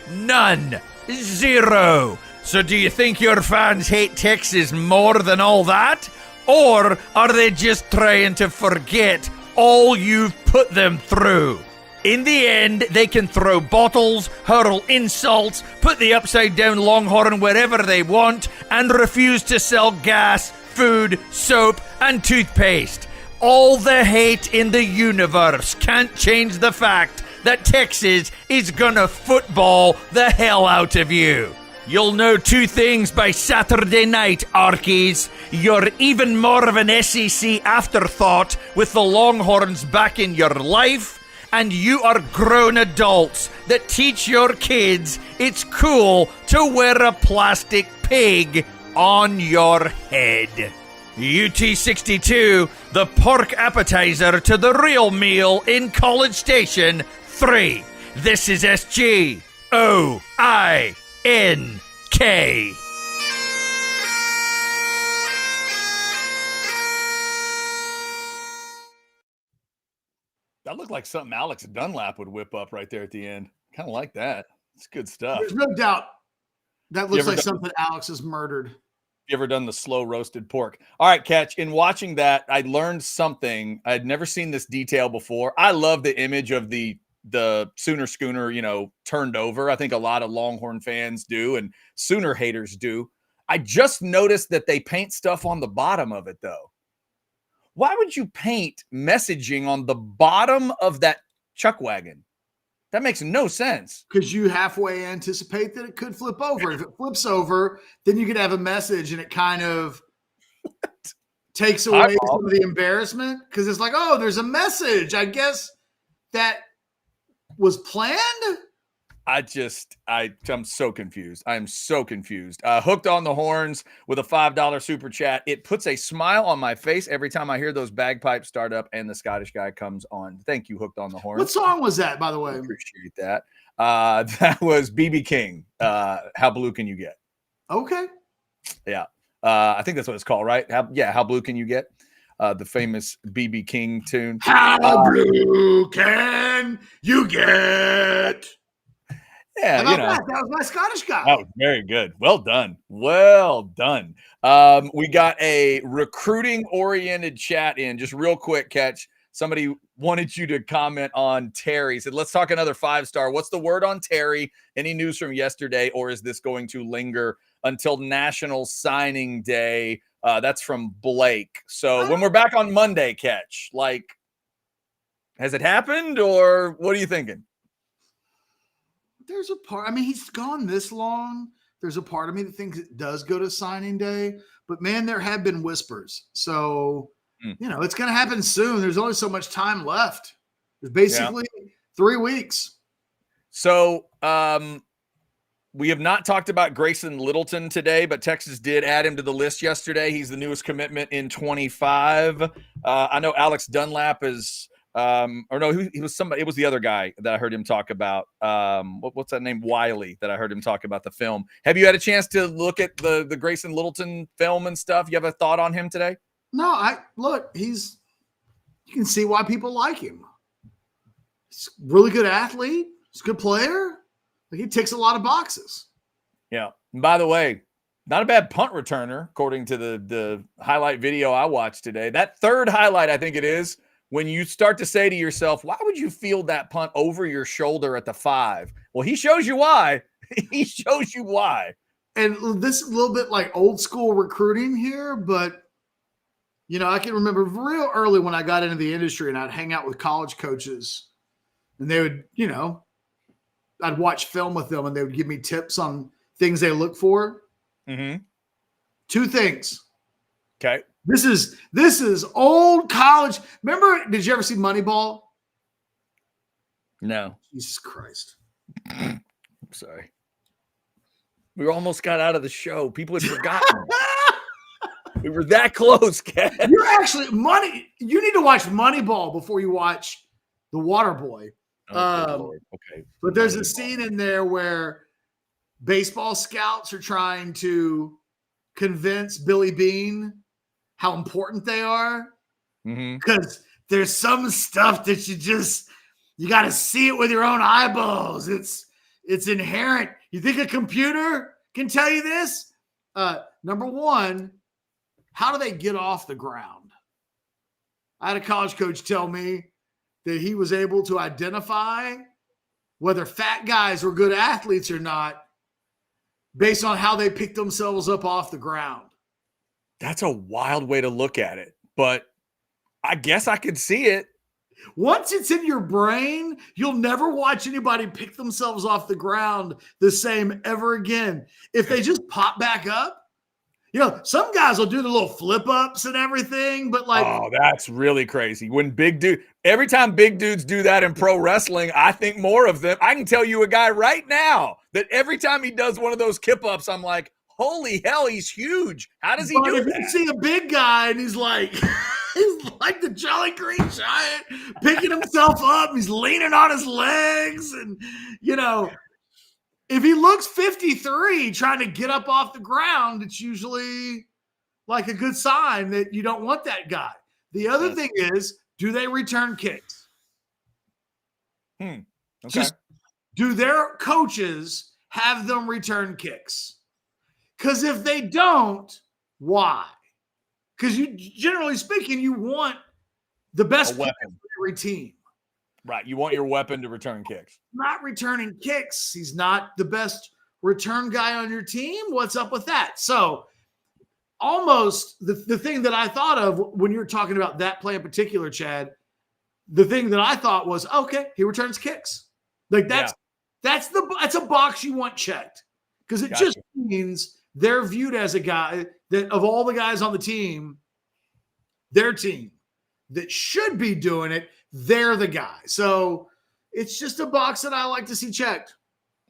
None. 0. So do you think your fans hate Texas more than all that? Or are they just trying to forget all you've put them through? In the end, they can throw bottles, hurl insults, put the upside-down Longhorn wherever they want, and refuse to sell gas, food, soap, and toothpaste. All the hate in the universe can't change the fact that Texas is gonna football the hell out of you. You'll know 2 things by Saturday night, Arkies. You're even more of an SEC afterthought with the Longhorns back in your life, and you are grown adults that teach your kids it's cool to wear a plastic pig on your head. UT62, the pork appetizer to the real meal in College Station 3. This is SGOINK. That looked like something Alex Dunlap would whip up right there at the end. Kind of like that. It's good stuff. There's no doubt that looks like something Alex has murdered. You ever done the slow roasted pork? All right, Catch. In watching that, I learned something. I'd never seen this detail before. I love the image of the Sooner schooner, turned over. I think a lot of Longhorn fans do, and Sooner haters do. I just noticed that they paint stuff on the bottom of it, though. Why would you paint messaging on the bottom of that chuck wagon? That makes no sense. Because you halfway anticipate that it could flip over. If it flips over, then you could have a message and it kind of takes away some of the embarrassment. Because it's like, oh, there's a message. I guess that was planned. I'm so confused. I am so confused. Hooked on the Horns with a $5 super chat. It puts a smile on my face every time I hear those bagpipes start up and the Scottish guy comes on. Thank you, Hooked on the Horns. What song was that, by the way? I appreciate that. That was BB King. How Blue Can You Get? Okay. Yeah. I think that's what it's called, right? How Blue Can You Get? The famous BB King tune. How blue can you get? Yeah, that was my Scottish guy. Oh, very good. Well done. We got a recruiting-oriented chat in. Just real quick, Catch. Somebody wanted you to comment on Terry. Said, let's talk another 5-star. What's the word on Terry? Any news from yesterday, or is this going to linger until National Signing Day? That's from Blake. So when we're back on Monday, Catch, has it happened, or what are you thinking? There's a part, he's gone this long. There's a part of me that thinks it does go to signing day, but man, there have been whispers. So, it's going to happen soon. There's only so much time left. There's basically 3 weeks. So, we have not talked about Grayson Littleton today, but Texas did add him to the list yesterday. He's the newest commitment in 25. I know Alex Dunlap is, he was somebody. It was the other guy that I heard him talk about. What's that name? Wiley, that I heard him talk about the film. Have you had a chance to look at the Grayson Littleton film and stuff? You have a thought on him today? No, you can see why people like him. He's a really good athlete. He's a good player. He ticks a lot of boxes. Yeah. And by the way, not a bad punt returner, according to the highlight video I watched today. That third highlight, I think it is, when you start to say to yourself, why would you field that punt over your shoulder at the 5? Well, he shows you why. He shows you why. and this is a little bit like old school recruiting here, but I can remember real early when I got into the industry and I'd hang out with college coaches and they would, I'd watch film with them and they would give me tips on things they look for. Mm-hmm. 2 things. Okay. This is old college. Remember, did you ever see Moneyball? No. Jesus Christ. I'm sorry. We almost got out of the show. People had forgotten. We were that close, Ken. You're actually you need to watch Moneyball before you watch The Waterboy. Okay. But there's a scene in there where baseball scouts are trying to convince Billy Bean how important they are. Because there's some stuff that you got to see it with your own eyeballs. It's inherent. You think a computer can tell you this? Number one, how do they get off the ground? I had a college coach tell me that he was able to identify whether fat guys were good athletes or not based on how they picked themselves up off the ground. That's a wild way to look at it, but I guess I could see it. Once it's in your brain, you'll never watch anybody pick themselves off the ground the same ever again. If they just pop back up, some guys will do the little flip ups and everything, but oh, that's really crazy. Every time big dudes do that in pro wrestling, I think more of them. I can tell you a guy right now that every time he does one of those kip ups, I'm like, holy hell, he's huge. How does he do that? You see a big guy and he's like the Jolly Green Giant picking himself up. He's leaning on his legs. And, if he looks 53 trying to get up off the ground, it's usually like a good sign that you don't want that guy. The other thing is, do they return kicks? Okay. Just do their coaches have them return kicks? Because if they don't, why? Because generally speaking, you want the best player for every team. Right. You want your weapon to return kicks. Not returning kicks. He's not the best return guy on your team. What's up with that? So almost the thing that I thought of when you were talking about that play in particular, Chad, the thing that I thought was, okay, he returns kicks. Like that's a box you want checked. Because it just means they're viewed as a guy that of all the guys on the team, their team that should be doing it, they're the guy. So it's just a box that I like to see checked.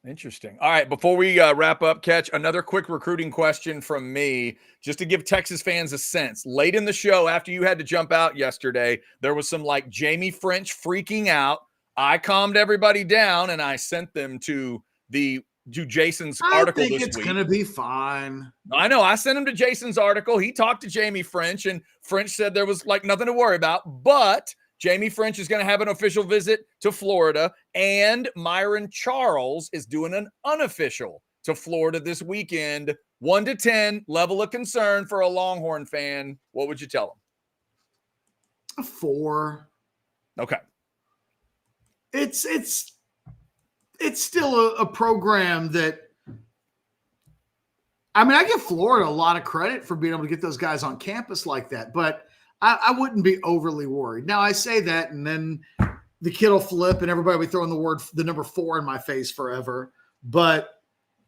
Interesting. All right. Before we wrap up, Catch, another quick recruiting question from me, just to give Texas fans a sense. Late in the show, after you had to jump out yesterday, there was some Jamie French freaking out. I calmed everybody down and I sent them to Jason's article this week. I think it's going to be fine. I know. I sent him to Jason's article. He talked to Jamie French, and French said there was nothing to worry about. But Jamie French is going to have an official visit to Florida, and Myron Charles is doing an unofficial to Florida this weekend. 1 to 10, level of concern for a Longhorn fan. What would you tell him? A 4. Okay. It's still a program that, I give Florida a lot of credit for being able to get those guys on campus like that, but I wouldn't be overly worried. Now I say that, and then the kid will flip and everybody will be throwing the number 4 in my face forever. But,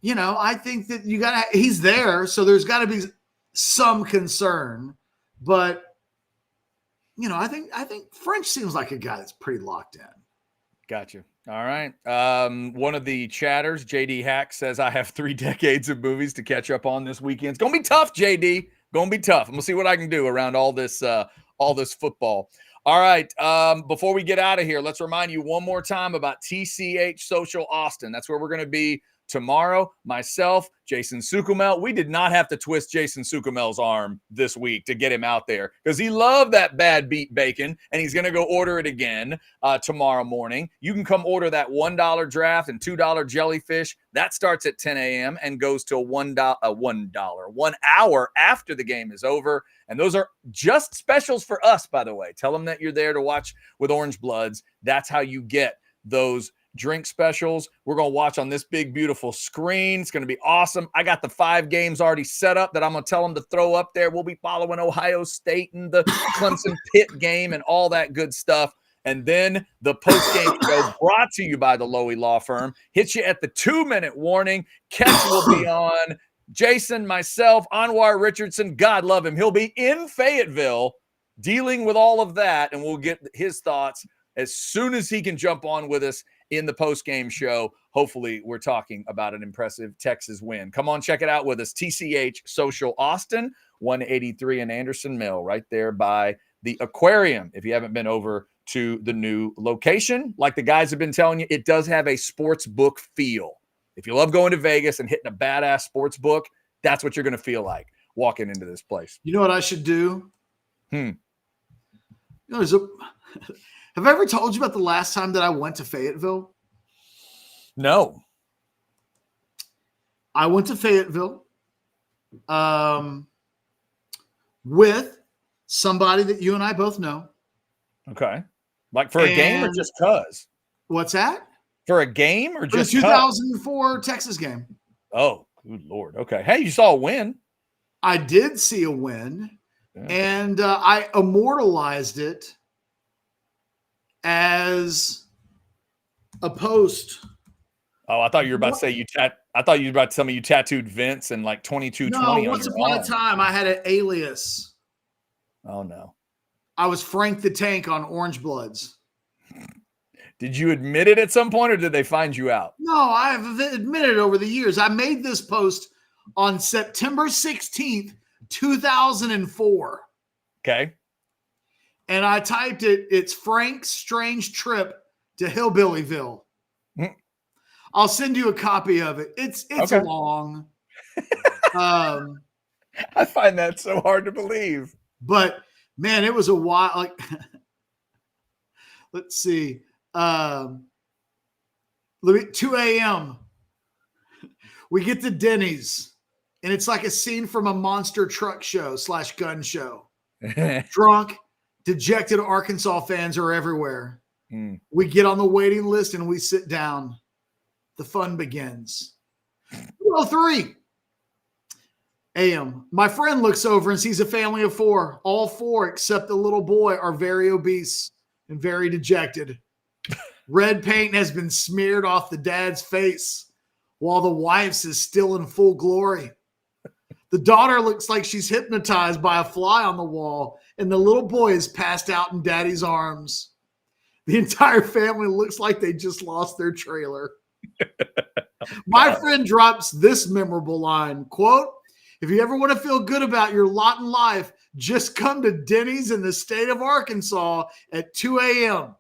I think that he's there. So there's gotta be some concern, but I think French seems like a guy that's pretty locked in. Gotcha. All right. One of the chatters, JD Hack, says, I have 3 decades of movies to catch up on this weekend. It's going to be tough, JD. Going to be tough. I'm going to see what I can do around all this football. All right. Before we get out of here, let's remind you one more time about TCH Social Austin. That's where we're going to be tomorrow. Myself, Jason Sukumel. We did not have to twist Jason Sukumel's arm this week to get him out there because he loved that bad beat bacon, and he's going to go order it again tomorrow morning. You can come order that $1 draft and $2 jellyfish. That starts at 10 a.m. and goes till $1 hour after the game is over. And those are just specials for us, by the way. Tell them that you're there to watch with Orange Bloods. That's how you get those drink specials. We're going to watch on this big, beautiful screen. It's going to be awesome. I got the 5 games already set up that I'm going to tell them to throw up there. We'll be following Ohio State and the Clemson Pitt game and all that good stuff. And then the post-game show brought to you by the Lowy Law Firm hits you at the 2-minute warning. Catch will be on. Jason, myself, Anwar Richardson, God love him. He'll be in Fayetteville dealing with all of that, and we'll get his thoughts as soon as he can jump on with us in the post-game show. Hopefully, we're talking about an impressive Texas win. Come on, check it out with us. TCH Social Austin, 183 in Anderson Mill, right there by the aquarium. If you haven't been over to the new location, like the guys have been telling you, it does have a sports book feel. If you love going to Vegas and hitting a badass sports book, that's what you're going to feel like walking into this place. You know what I should do? You know, have I ever told you about the last time that I went to Fayetteville? No. I went to Fayetteville with somebody that you and I both know. Okay. Like for a game or just cuz? What's that? For a game or just the 2004 Texas game. Oh, good Lord. Okay. Hey, you saw a win. I did see a win, and I immortalized it as a post. Oh, I thought you were about to say I thought you were about to tell me you tattooed Vince and like 2220. No, once upon a time I had an alias. Oh no. I was Frank the Tank on Orange Bloods. Did you admit it at some point, or did they find you out? No, I have admitted over the years. I made this post on September 16th, 2004. Okay. And I typed it, it's Frank's strange trip to Hillbillyville. I'll send you a copy of it. It's okay. Long. I find that so hard to believe. But man, it was a while. Like, let's see. 2 a.m. We get to Denny's, and it's like a scene from a monster truck show / gun show. Drunk, dejected Arkansas fans are everywhere. We get on the waiting list and we sit down. The fun begins. 2:03 a.m. My friend looks over and sees a family of 4. All 4 except the little boy are very obese and very dejected. Red paint has been smeared off the dad's face while the wife's is still in full glory. The daughter looks like she's hypnotized by a fly on the wall, and the little boy is passed out in daddy's arms. The entire family looks like they just lost their trailer. My friend drops this memorable line, quote, "If you ever want to feel good about your lot in life, just come to Denny's in the state of Arkansas at 2 a.m.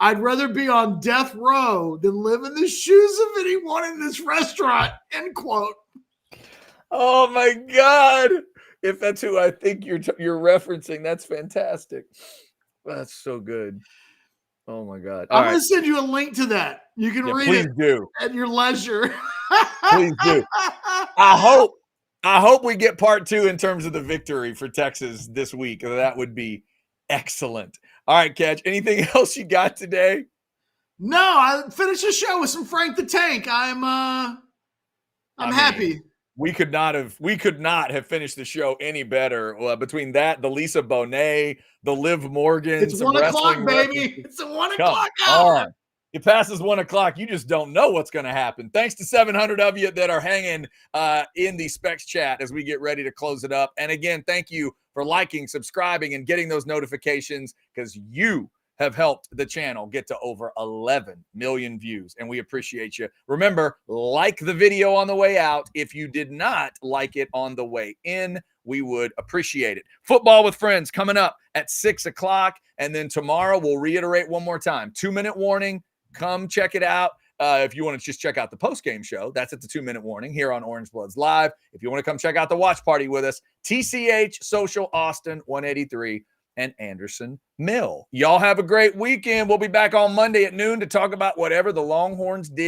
I'd rather be on death row than live in the shoes of anyone in this restaurant," end quote. Oh my God. If that's who I think you're referencing, that's fantastic. That's so good. Oh my God. I'm going to send you a link to that. You can read it at your leisure. Please do. I hope we get part 2 in terms of the victory for Texas this week. That would be excellent. All right, Catch. Anything else you got today? No, I finished the show with some Frank the Tank. I'm happy. We could not have finished the show any better. Between that, the Lisa Bonet, the Liv Morgan, it's 1 o'clock, baby. It's a 1 o'clock hour. hour. It passes 1 o'clock. You just don't know what's going to happen. Thanks to 700 of you that are hanging in the Specs chat as we get ready to close it up. And again, thank you for liking, subscribing, and getting those notifications, because you have helped the channel get to over 11 million views, and we appreciate you. Remember, like the video on the way out. If you did not like it on the way in, we would appreciate it. Football with Friends coming up at 6 o'clock, and then tomorrow we'll reiterate one more time. 2-minute warning. Come check it out. If you want to just check out the post-game show, that's at the 2-minute warning here on Orange Bloods Live. If you want to come check out the watch party with us, TCH Social Austin 183 and Anderson Mill. Y'all have a great weekend. We'll be back on Monday at noon to talk about whatever the Longhorns did.